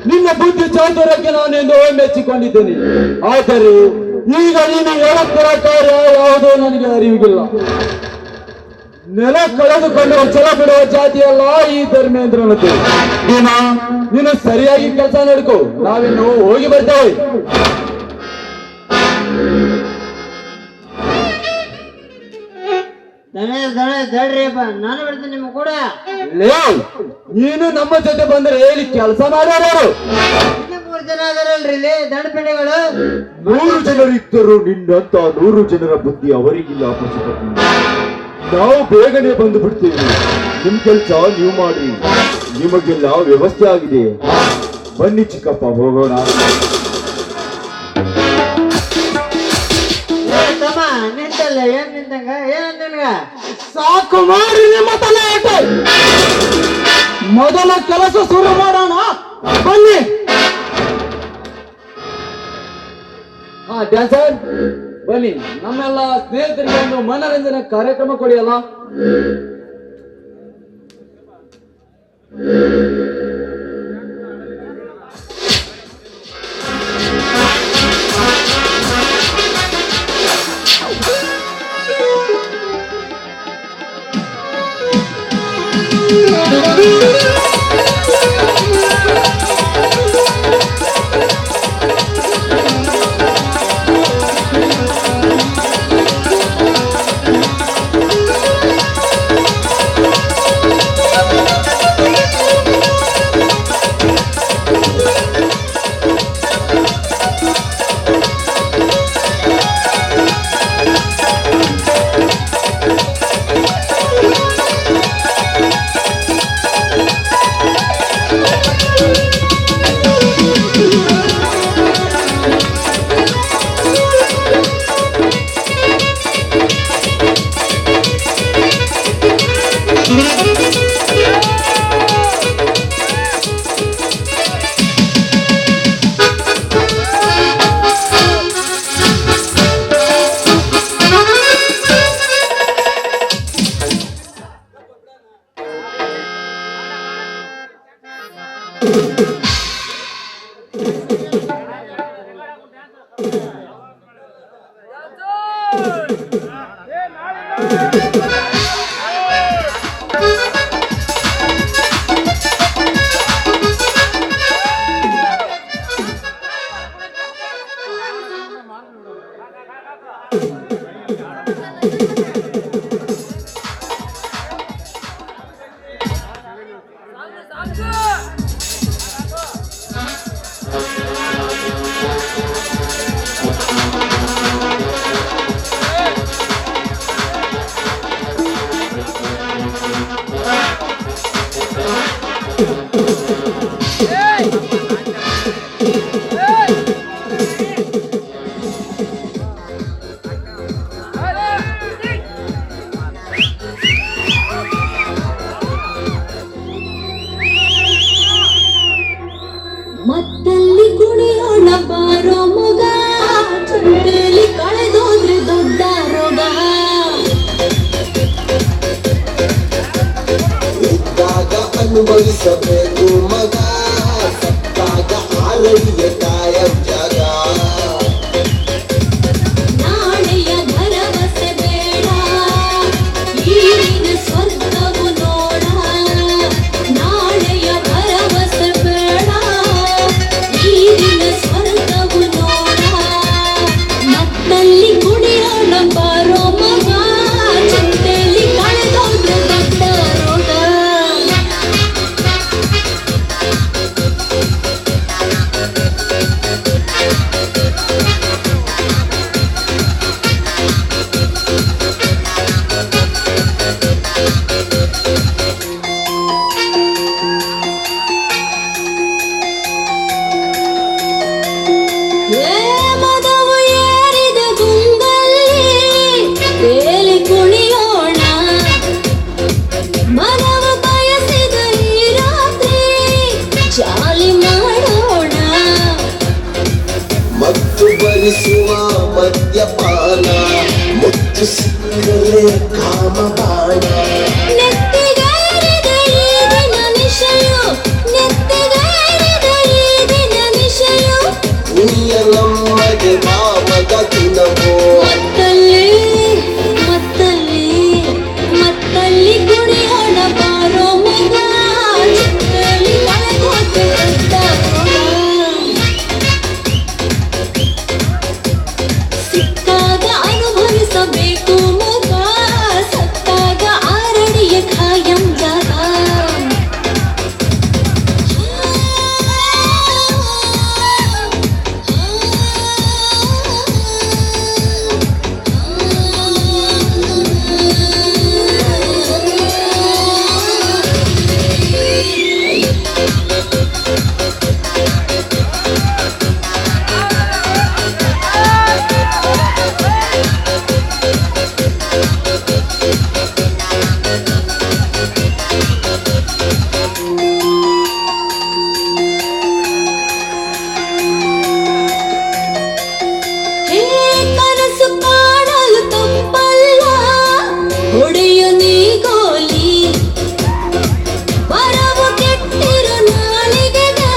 ನಿನ್ನ ಬುದ್ಧಿ ಚಾತುರ್ಯಕ್ಕೆ ನಾನೆಂದು ಮೆಚ್ಚಿಕೊಂಡಿದ್ದೇನೆ. ಆದರೆ ಈಗ ನೀನು ಹೇಳುತ್ತಿರ ಕಾರ್ಯ ಯಾವುದೋ ನನಗೆ ಅರಿವಿಗಿಲ್ಲ. ನೆಲ ಕಳೆದುಕೊಂಡು ಛಲ ಬಿಡುವ ಜಾತಿಯಲ್ಲ ಈ ಧರ್ಮೇಂದ್ರನದ್ದು. ನೀನು ಸರಿಯಾಗಿ ಕೆಲಸ ನಡ್ಕೋ. ನಾವಿನ್ನು ಹೋಗಿ ಬರ್ತೇವೆ. ನಾನು ಬಿಡ್ತೀನಿ ನಿಮ್ಮ ಕೂಡ. ನೀನು ನಮ್ಮ ಜೊತೆ ಬಂದ್ರೆ ಹೇಳಿ ಕೆಲಸ ಮಾಡೋರು 3 ಜನ ಅದರಲ್ರಿ ಇಲ್ಲಿ ದಂಡಪಿಂಡಿಗಳು. 100 ಜನರಿದ್ದರು ನಿನ್ನಂತ 100 ಜನರ ಬುದ್ಧಿ ಅವರಿಗಿಲ್ಲ ಪಶುಪತಿ. ನಾವು ಬೇಗನೆ ಬಂದು ಬಿಡ್ತೇವೆ. ನಿಮ್ ಕೆಲಸ ನೀವು ಮಾಡಿ. ನಿಮಗೆಲ್ಲ ವ್ಯವಸ್ಥೆ ಆಗಿದೆ. ಬನ್ನಿ ಚಿಕ್ಕಪ್ಪ, ಹೋಗೋಣ. ನಿಂತಲ್ಲ ಏನ್ ನಿಂತಂಗ ಏನಂತ ನಿನ್ಗ? ಸಾಕು ಮಾಡಿ ನಿಮ್ಮ ತಲೆ ಆಟ. ಮೊದಲ ಕೆಲಸ ಶುರು ಮಾಡೋಣ ಬನ್ನಿ. ಡ್ಯಾನ್ಸರ್ ಬನ್ನಿ. ನಮ್ಮೆಲ್ಲ ಸ್ನೇಹಿತರಿಗೆ ಒಂದು ಮನರಂಜನೆ ಕಾರ್ಯಕ್ರಮ ಕೊಡಿಯಲ್ಲ. ಅನುಭವಿಸಬೇಕು ಮಗ ಸತ್ತಾಗ ಆರಡಿಯ ಕಾಯ ಜಾಗ ನಾಳೆಯ ಭರವಸೆ ಬೇಡ ಈಗಿನ ಸ್ವರ್ಗವು ನೋಡ ನಾಳೆಯ ಭರವಸೆ ಬೇಡ ಈಗಿನ ಸ್ವರ್ಗವು ನೋಡ ಮತ್ತಲ್ಲಿ ಕುಡಿಯೋಣ ಬಾರೋ ಮಗ ಚಿಂತೆಯಲ್ಲಿ ಕಳೆದೋದ್ರೆ ದೊಡ್ಡ ರೋಗ ಮದವು ಏರಿದ ಗುಂಗಲ್ಲಿ ಬೇಲಿ ಕುಣಿಯೋಣ ಮನವು ಬಯಸಿದ ಈ ರಾತ್ರಿ ಚಾಲಿ ಮಾಡೋಣ ಮತ್ತು ಭರಿಸುವ ಮದ್ಯಪಾನ ಮುತ್ತು ಸಿಕ್ಕರೆ ಕಾಮಬಾಣ ನೆತ್ತಿಗೇರಿದ ಈ ದಿನ ನಿಶೆಯು ನೆತ್ತಿಗೇರಿದ ಈ ದಿನ ನಿಶೆಯು ನೀಯ ನಮಗೆ ಮಾಮದ ದಿನವೋ ಮತ್ತಲ್ಲಿ ಮತ್ತಲ್ಲಿ ಮತ್ತಲ್ಲಿ ಕುಣಿಯೋಣ ಬಾರೋ ಮಗ ಚಿತ್ತಲ್ಲಿ ಕಳೆದೋದ್ರೆ ದೊಡ್ಡ ಸಿಕ್ಕಾಗ ಅನುಭವಿಸಬೇಕು ಮಗ ಸತ್ತಾಗ ಆರಡಿಯ ಖಾಯಂ ಜಾಗ ಹೇ ಕನಸು ಕಾಣಲು ತಪ್ಪಲ್ಲ ಹೊಡೆಯು ನೀ ಗೋಲಿ ಬರವು ಕೆಟ್ಟಿರು ನಾಳಿಗೆಗೆ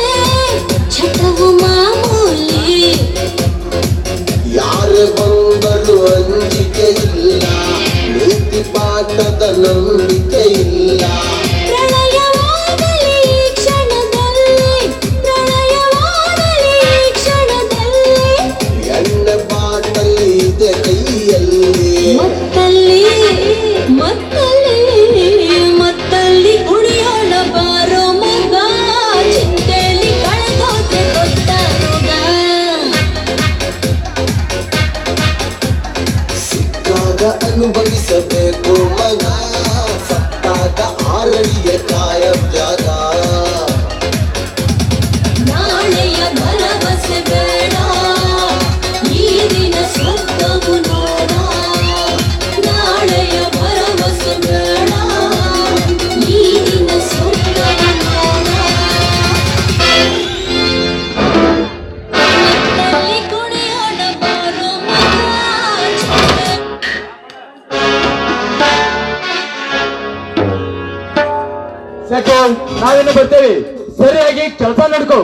ಚಟವು ಮಾಮೂಲಿ ಯಾರು ಬಂದರು ಅಂಜಿಕೆ ಇಲ್ಲ ನೀತಿ ಪಾಠದ ನಂಬಿಕೆ ಇಲ್ಲ ಪ್ರಳಯವಾಗಲಿ ಈ ಕ್ಷಣದಲ್ಲಿ ಪ್ರಳಯವಾಗಲಿ ಈ ಕ್ಷಣದಲ್ಲಿ ಎಣ್ಣೆ ಬಾಟಲಿ ಇದೆ ಕೈಯಲ್ಲಿ ಮತ್ತಲ್ಲಿ ಮತ್ತಲ್ಲಿ ಮತ್ತಲ್ಲಿ ಕುಣಿಯೋಣ ಬಾರೋ ಮಗ ಚಿಂತೆಯಲ್ಲಿ ಕಳೆದೋದ್ರೆ ದೊಡ್ಡ ರೋಗ ಸಿಕ್ಕಾಗ ಅನುಭವಿಸಬೇಕು ಮಗ ಸತ್ತಾಗ ಆರಡಿಯ ಕಾಯ ಜಾಗ ನಾಳೆಯ ಭರವಸೆ ಬೇಡ ಈ ದಿನ ಸ್ವರ್ಗವು ನೋಡ ನಾಳೆಯ ಭರವಸೆ ಬೇಡ ಈ ದಿನ ಸ್ವರ್ಗವು ನೋಡ ಮತ್ತಲ್ಲಿ ಕುಣಿಯೋಣ ಬಾರೋ ಮಗ ಸೆಕೆಂಡ್ ನಾವೇನು ಬರ್ತೇವೆ ಸರಿಯಾಗಿ ಕೆಲಸ ನಡ್ಕೋ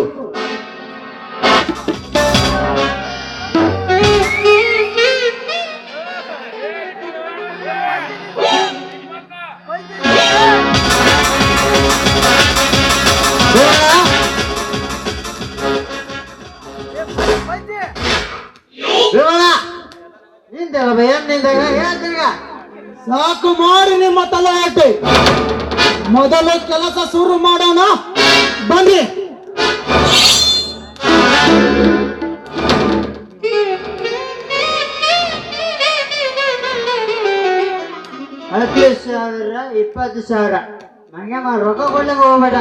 ಸಾಕು ಮಾಡಿ ನಿಮ್ಮ ತಲೆಹರಟೆ ಮೊದಲು ಕೆಲಸ ಶುರು ಮಾಡೋಣ ಬನ್ನಿ ಹತ್ತು ಸಾವಿರ 20,000 ನಂಗೆ ರೊಕ್ಕ ಕೊಡ್ಲಿಕ್ಕೆ ಹೋಗ್ಬೇಡ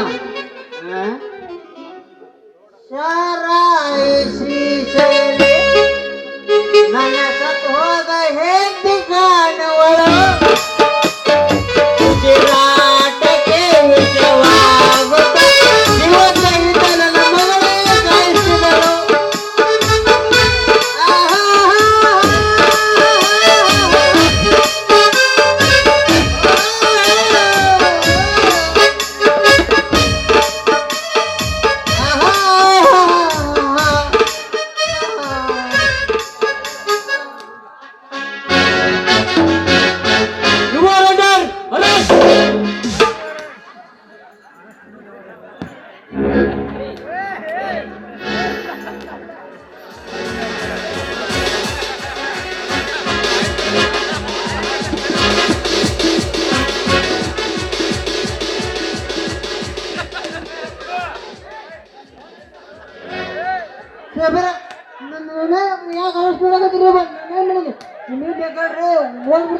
ನನ್ನ ಸತ್ತು ಹೋದ ಹೆಂಡತಿ ಕಾಣುವಳು ಚಿರಾಟಕ್ಕೆ ವಿಷವಾಗುತ್ತ ಇವತ್ತ ಇದ್ದಲ್ಲ ನಮ್ಮ ಮಗಳೇ ಕಾಯಿಸಿದಳು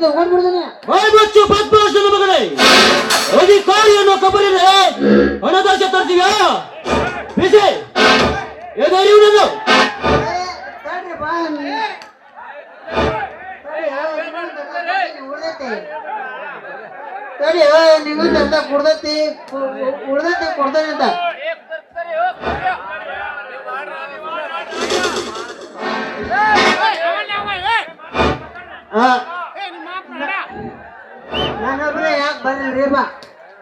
ಹೊಡ್ಬಿಡ್ತೀನಿ. ಬಾಯ್ಬಚ್ಚು ಪದ್ಮಾವಶನ ಮಗನೇ, ಅಧಿಕಾರಿಯನ್ನು ಕಬರಿದೆ ಹಣದಾಸೆ ತರ್ತೀವ್ಯಾ? ಬಿಸಿ ಎದರಿ ಇವನನ್ನು ತಡ್ರಿ ಬಾ ನೀ. ತಡಿ ನಿಂಗೊಂದು ಅಂತ ಕುಡ್ದೈತಿ ಕೊಡ್ತಾನೆ ಅಂತ. ನಾನೊಬ್ರೆ ಯಾಕೆ ಬರ್ರಿ ಬಾ,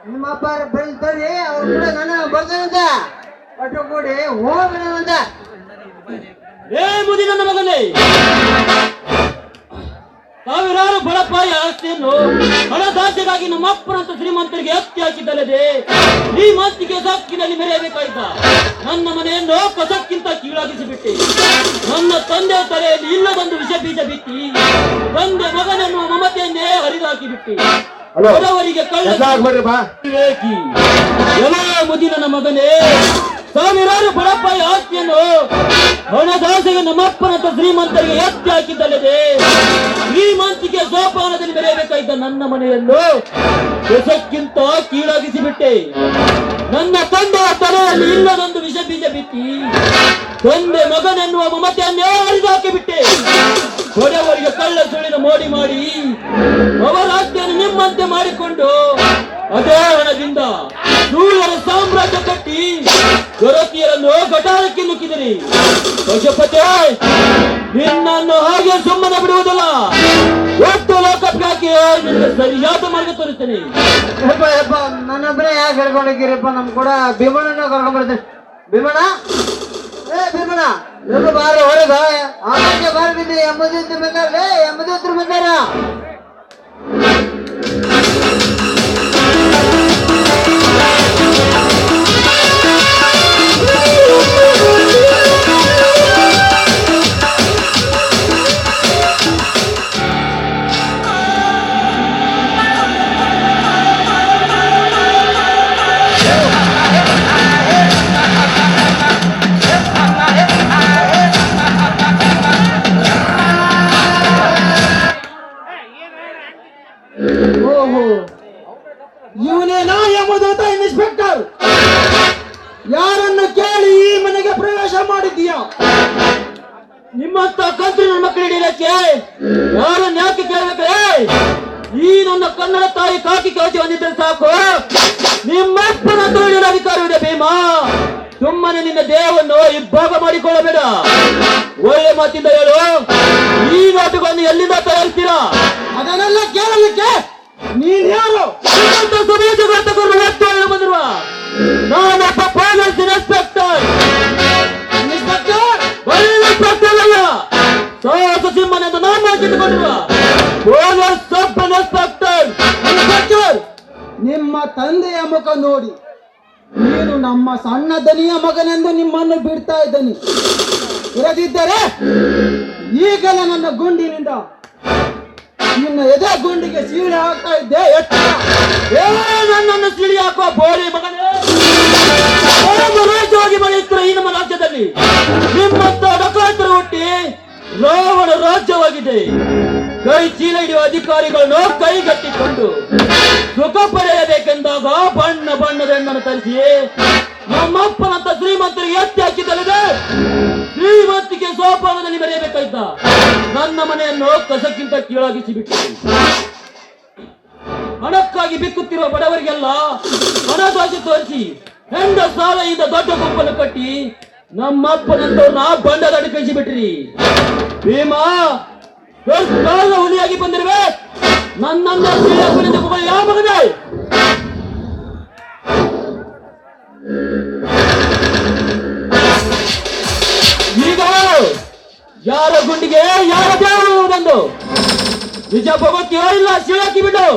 ನಿಮ್ಮ ಅಪ್ಪ ಬರ್ತಾರೆ ಅವ್ರು ಕೂಡ ನಾನು ಬರ್ತಾನಂತ ಒಟ್ಟು ಕೂಡಿ ಹೋಗ್ಬೇಕಂತ. ಏ ಮುದಿ ನನ್ನ ಮಗನೇ, ಸಾವಿರಾರು ಬಡಪಾಯಿ ಆಸ್ತಿಯನ್ನು ಹಣದಾಸೆಗಾಗಿ ನಮ್ಮ ಅಪ್ಪನಂತ ಶ್ರೀಮಂತರಿಗೆ ಹತ್ಯೆ ಹಾಕಿದ್ದಲ್ಲದೆ ಶ್ರೀಮಂತಿಗೆ ಸಕ್ಕಿನಲ್ಲಿ ಮೆರೆಯಬೇಕಾಯ್ತ ನನ್ನ ಮನೆಯನ್ನು ಕಸಕ್ಕಿಂತ ಕೀಳಾಗಿಸಿಬಿಟ್ಟೆ. ನನ್ನ ತಂದೆ ತಲೆಯಲ್ಲಿ ಇಲ್ಲದೊಂದು ವಿಷ ಬೀಜ ಬಿತ್ತಿ ತಂದೆ ಮಗನನ್ನು ಮಮತೆಯನ್ನೇ ಹರಿದಾಕಿಬಿಟ್ಟೆ. ಬಡವರಿಗೆ ಕಳ್ಳ ವಿವೇಕಿ. ಎಲ್ಲ ಮುದಿ ನನ್ನ ಮಗನೇ, ಸಾವಿರಾರು ಬಡಪಾಯಿ ಆಸ್ತಿಯನ್ನು ಹಣದಾಸೆಗೆ ನಮ್ಮಪ್ಪನಂತ ಶ್ರೀಮಂತರಿಗೆ ಎತ್ತಿ ಹಾಕಿದ್ದಲ್ಲದೆ ಶ್ರೀಮಂತಿಗೆ ಸೋಪಾನದಲ್ಲಿ ಬೆರೆಯಬೇಕಾಯ್ತ ನನ್ನ ಮನೆಯನ್ನು ಬೆಸಕ್ಕಿಂತ ಕೀಳಾಗಿಸಿಬಿಟ್ಟೆ. ನನ್ನ ತಂದೆಯ ತಲೆಯಲ್ಲಿ ಇಲ್ಲದೊಂದು ವಿಷ ಬೀಜ ಬಿತ್ತಿ ತಂದೆ ಮಗನೆನ್ನುವ ಮಮತೆಯನ್ನೇ ಹರಿದಾಕಿಬಿಟ್ಟೆ. ಬಡವರಿಗೆ ಕಳ್ಳ ಸುಳಿನ ಮೋಡಿ ಮಾಡಿ ಅವರ ಆಸ್ತಿಯನ್ನು ನಿಮ್ಮಂತೆ ಮಾಡಿಕೊಂಡು ಅದೇ ಹಣದಿಂದ ಸೂರ್ಯರ ಸಾಮ್ರಾಜ್ಯ ಕಟ್ಟಿ ಗೊರತಿಯರನ್ನು ಗಟಾರಕ್ಕೆ ನುಕ್ಕಿದಿರಿ. ಪಶುಪತಿ, ನಿನ್ನನ್ನು ಹಾಗೆ ಸುಮ್ಮನೆ ಬಿಡುವುದಿಲ್ಲ. ಒಟ್ಟು ಲೋಕಕ್ಕೆ ಹಾಕಿ ನಿನಗೆ ಸರಿಯಾದ ಮಾರ್ಗ ತೋರಿಸ್ತೇನೆ. ನನ್ನೊಬ್ಬರೇ ಯಾಕೆ ಹೇಳ್ಕೊಂಡಿದ್ದೀರಪ್ಪ? ನಮ್ ಕೂಡ ಭೀಮಣ್ಣ ಕರ್ಕೊಂಡ್ ಬರ್ತೇನೆ. ಭೀಮಣ್ಣ, ಏ ಭೀಮಣ್ಣ, ನೀವು ಬಾರಿ ಹೊರಗ ಆಕಾಶ ಬಾರಿ ಬಿದ್ದು ಎಂಬುದು ಬಂದಾರೇ, ಎಂಬುದು ಬಂದಾರ. ಇವನೇನಾ ಎಂಬುದಾತ ಇನ್ಸ್ಪೆಕ್ಟರ್? ಯಾರನ್ನು ಕೇಳಿ ಈ ಮನೆಗೆ ಪ್ರವೇಶ ಮಾಡಿದ್ದೀಯಾ? ನಿಮ್ಮಂತ ಕಂತ್ರಿ ನನ್ನ ಮಕ್ಕಳು ಹಿಡಿಯಲಿಕ್ಕೆ ಯಾರನ್ನ ಯಾಕೆ ಕೇಳಬೇಕೇ? ಈ ನನ್ನ ಕನ್ನಡ ತಾಯಿ ಕಾಕಿ ಕವಚಿ ಹೊಂದಿದ್ರೆ ಸಾಕು, ನಿಮ್ಮಪ್ಪನ ತೊಳೆಯುವ ಅಧಿಕಾರವಿದೆ ಭೀಮಾ. ಸುಮ್ಮನೆ ನಿನ್ನ ದೇಹವನ್ನು ಇಬ್ಬಾಗ ಮಾಡಿಕೊಳ್ಳಬೇಡ. ಒಳ್ಳೆ ಮಾತಿಂದ ಹೇಳು, ಈ ನಾಟಕವನ್ನು ಎಲ್ಲಿಂದ ತಯಾರಿಸ್ತೀರಾ? ಅದನ್ನೆಲ್ಲ ಕೇಳಲಿಕ್ಕೆ ನೀನ್ ಯಾರು? ಬಂದಿರುವ ನಾನೊಬ್ಬ ಪೊಲೀಸ್ ಇನ್ಸ್ಪೆಕ್ಟರ್. ಇನ್ಸ್ಪೆಕ್ಟರ್ ಅಲ್ಲ, ಸಾಹಸ ಸಿಂಹನೆಂದು ನಾನು ಹಾಕಿಟ್ಟುಕೊಂಡಿರುವ ಪೊಲೀಸ್ ಸಬ್ ಇನ್ಸ್ಪೆಕ್ಟರ್. ಇನ್ಸ್ಪೆಕ್ಟರ್, ನಿಮ್ಮ ತಂದೆಯ ಮುಖ ನೋಡಿ ನೀನು ನಮ್ಮ ಸಣ್ಣ ದನಿಯ ಮಗನೆಂದು ನಿಮ್ಮನ್ನು ಬಿಡ್ತಾ ಇದ್ದೇನೆ. ಇರದಿದ್ದರೆ ಈಗಲೇ ನನ್ನ ಗುಂಡಿನಿಂದ ನಿನ್ನ ಎದೆ ಗುಂಡಿಗೆ ಸೀಳೆ ಹಾಕ್ತಾ ಇದ್ದೆ. ನನ್ನನ್ನು ಸಿಳಿ ಹಾಕುವ ಬೋಳಿ ಮಗನೇ, ರಾಜ್ಯವಾಗಿ ಬೆಳೆಯುತ್ತಿರುವ ಈ ನಮ್ಮ ರಾಜ್ಯದಲ್ಲಿ ನಿಮ್ಮಂತ ಡಕಾಯತರು ಹುಟ್ಟಿ ರಾವಣ ರಾಜ್ಯವಾಗಿದೆ. ಕೈ ಚೀಲ ಹಿಡಿಯುವ ಅಧಿಕಾರಿಗಳನ್ನು ಕೈಗಟ್ಟಿಕೊಂಡು ಸುಖ ಪಡೆಯಬೇಕೆಂದಾಗ ಬಣ್ಣ ಬಣ್ಣದ ಹೆಣ್ಣನ್ನು ತರಿಸಿ ನಮ್ಮಪ್ಪನಂತ ಶ್ರೀಮಂತರಿಗೆ ಎತ್ತಿ ಹಾಕಿದ್ದಲ್ಲದೆ ಶ್ರೀಮಂತಿಗೆ ಸೋಪಾನದಲ್ಲಿ ಬೆರೆಯಬೇಕಾಯ್ತ ನನ್ನ ಮನೆಯನ್ನು ಕಸಕ್ಕಿಂತ ಕೀಳಾಗಿಸಿಬಿಟ್ಟು ಹಣಕ್ಕಾಗಿ ಬಿಕ್ಕುತ್ತಿರುವ ಬಡವರಿಗೆಲ್ಲ ಹಣದಾಸೆ ತೋರಿಸಿ ಹೆಂಡ ಸಾಲೆಯಿಂದ ದೊಡ್ಡ ಗುಂಪನ್ನು ಕಟ್ಟಿ ನಮ್ಮಪ್ಪನಂತವ್ರನ್ನ ಬಂಡದ ಕಳಿಸಿಬಿಟ್ರಿ. ಭೀಮಾ, ಕಾಲ ಹುಲಿಯಾಗಿ ಬಂದಿರುವೆ. ನನ್ನನ್ನು ಯಾವ ಮಗನೇ? ಈಗ ಯಾರ ಗುಂಡಿಗೆ ಯಾರ ದೇವರುವುದೆಂದು ನಿಜ ಭಗವತಿಯೋ ಇಲ್ಲ ಶಿಳಾಕಿ ಬಿಡು.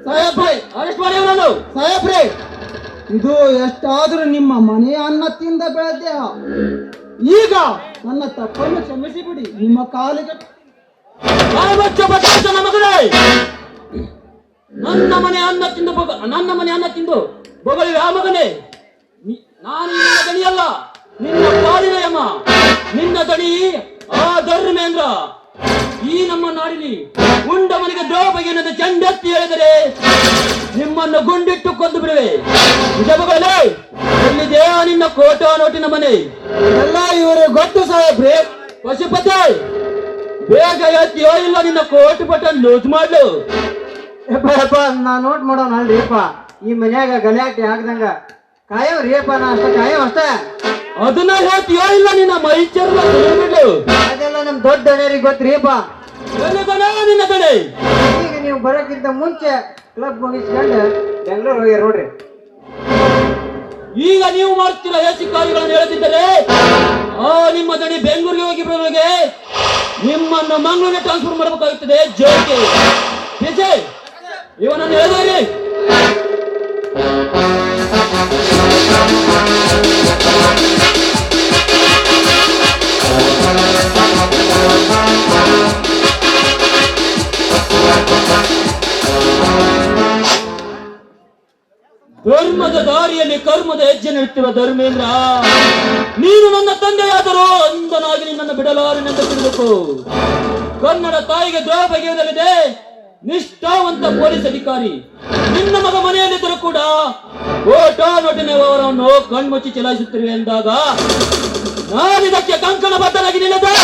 ಸಾಹೇಬ್ರೆ, ಅರೆಸ್ಟ್ ಮಾಡಿ ಅವನನ್ನು. ಸಾಹೇಬ್ರೆ, ಇದು ಎಷ್ಟಾದ್ರೂ ನಿಮ್ಮ ಮನೆಯ ಅನ್ನ ತಿಂದ ಬೆಳೆದ್ದೆ. ಈಗ ನನ್ನ ತಪ್ಪನ್ನು ಕ್ಷಮಿಸಿ ಬಿಡಿ. ನಿಮ್ಮ ಕಾಲಿಗೆ ನನ್ನ ಮಗನೇ, ನನ್ನ ಮನೆ ಅನ್ನ ತಿಂದು ಬೊಗಳಿ ಆ ಮಗನೇ. ನಾನು ನಿನ್ನ ದಣಿಯಲ್ಲ, ನಿನ್ನ ಕಾಲಿನ ಯಮ. ನಿನ್ನ ದಣಿ ಆ ಧರ್ಮೇಂದ್ರ. ಈ ನಮ್ಮ ನಾಡಿನಿ ಉಂಡ ಮನೆಗೆ ದ್ರೌಪದಿ ಅನ್ನೋದು ಚೆಂಡೆತ್ತಿ ಹೇಳಿದರೆ ನಿಮ್ಮನ್ನು ಗುಂಡಿಟ್ಟು ಕೊಂದು ಬಿಡುವೆ. ನಿಜಮಗಳೇ, ಎಲ್ಲಿದೆ ನಿನ್ನ ಕೋಟಾ ನೋಟಿನ ಮನೆ? ಎಲ್ಲ ಇವರು ಗೊತ್ತು ಸಾಹೇಬ್ರಿ. ಪಶುಪತಿ, ಬೇಗ ಎತ್ತಿಯೋ ಇಲ್ಲ ನಿನ್ನ ಕೋಟು ಬಟನ್ ಲೂಸ್ ಮಾಡ್ಲು. ಯಪ್ಪ ನಾ ನೋಟ್ ಮಾಡೋಣ ಅಲ್ರಿಪ್ಪ. ಈ ಮನ್ಯಾಗ ಗಲಾಟೆ ಆಗ್ದಂಗ ಕಾಯಂ ರೀಪ್ಪ, ನಾ ಅಷ್ಟ ಕಾಯಂ ಅಷ್ಟ. ಅದನ್ನ ಹೇಳ್ತೀಯೋ ಇಲ್ಲ ನಿನ್ನ ಮೈ ಚರ್ಮ ಬಿಡ್ಲು. ಅದೆಲ್ಲ ನಮ್ ದೊಡ್ಡ ದಣಿಯರಿಗೆ ಗೊತ್ತ್ರಿಪ್ಪ. ನಿನ್ನ ಕಡೆ ಈಗ ನೀವು ಬರೋಕ್ಕಿಂತ ಮುಂಚೆ ಕ್ಲಬ್ ಮುಗಿಸ್ಕೊಂಡು ಬೆಂಗಳೂರು ಹೋಗ್ಯಾರ ನೋಡ್ರಿ. ಈಗ ನೀವು ಮಾಡ್ತಿರೋ ಹೆಚ್ಚು ಕಾರ್ಯಗಳನ್ನು ಹೇಳುತ್ತಿದ್ದರೆ ಆ ನಿಮ್ಮ ದಣಿ ಬೆಂಗಳೂರಿಗೆ ಹೋಗಿ ಬರೋರಿಗೆ ನಿಮ್ಮನ್ನು ಮಂಗಳೂರಿಗೆ ಟ್ರಾನ್ಸ್ಫರ್ ಮಾಡಬೇಕಾಗುತ್ತದೆ. ಜೋಕೆ ಇವನನ್ನು ಹೇಳಿದವರಿ. ಧರ್ಮದ ದಾರಿಯಲ್ಲಿ ಕರ್ಮದ ಹೆಜ್ಜೆ ನಿಡುತ್ತಿರುವ ಧರ್ಮೇಂದ್ರ, ನೀನು ನನ್ನ ತಂದೆಯಾದರೂ ಅಂದನಾಗಿ ನಿನ್ನನ್ನು ಬಿಡಲಾರೆನೆಂದು ತಿಳಿದುಕೋ. ಕನ್ನಡ ತಾಯಿಗೆ ದ್ರೋಹ ಬಗೆಯುವುದಲ್ಲಿದೆ ನಿಷ್ಠಾವಂತ ಪೊಲೀಸ್ ಅಧಿಕಾರಿ. ನಿನ್ನ ಮಗ ಮನೆಯಲ್ಲಿದ್ದರೂ ಕೂಡ ಕೋಟಾ ನೋಟಿನ ವ್ಯವಹಾರವನ್ನು ಕಣ್ಮುಚ್ಚಿ ಚಲಾಯಿಸುತ್ತಿರುವೆ ಎಂದಾಗ ನಾನಿದಕ್ಕೆ ಕಂಕಣ ಬದ್ಧನಾಗಿ ನಿಲ್ಲದೆ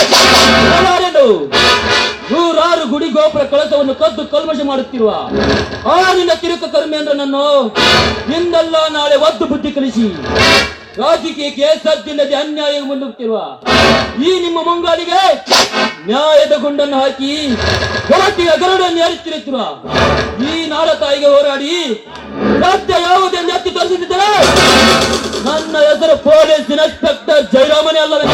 ನೂರಾರು ಗುಡಿ ಗೋಪುರ ಕಳಸವನ್ನು ಕದ್ದು ಕಲ್ಮಶ ಮಾಡುತ್ತಿರುವ ಆ ನಿನ್ನ ತಿರುಕ ಕರ್ಮೇಂದ್ರನನ್ನು ಇಂದಲ್ಲ ನಾಳೆ ಒದ್ದು ಬುದ್ಧಿ ಕಲಿಸಿ ರಾಜಕೀಯಕ್ಕೆ ಸದ್ದಿಲ್ಲದೆ ಅನ್ಯಾಯ ಮುಂದುತ್ತಿರುವ ಈ ನಿಮ್ಮ ಮುಂಗಾಲಿಗೆ ನ್ಯಾಯದ ಗುಂಡನ್ನು ಹಾಕಿ ಗರಟಿಯ ಗರುಡನ್ನು ಏರಿಸುತ್ತಿರುವ ಈ ನಾಡ ತಾಯಿಗೆ ಹೋರಾಡಿ ಸತ್ಯ ಯಾವುದೆಂದು ಎತ್ತಿ ತೋರಿಸುತ್ತಿದ್ದರೆ ನನ್ನ ಹೆಸರು ಪೊಲೀಸ್ ಇನ್ಸ್ಪೆಕ್ಟರ್ ಜಯರಾಮನೇ ಅಲ್ಲವೇ.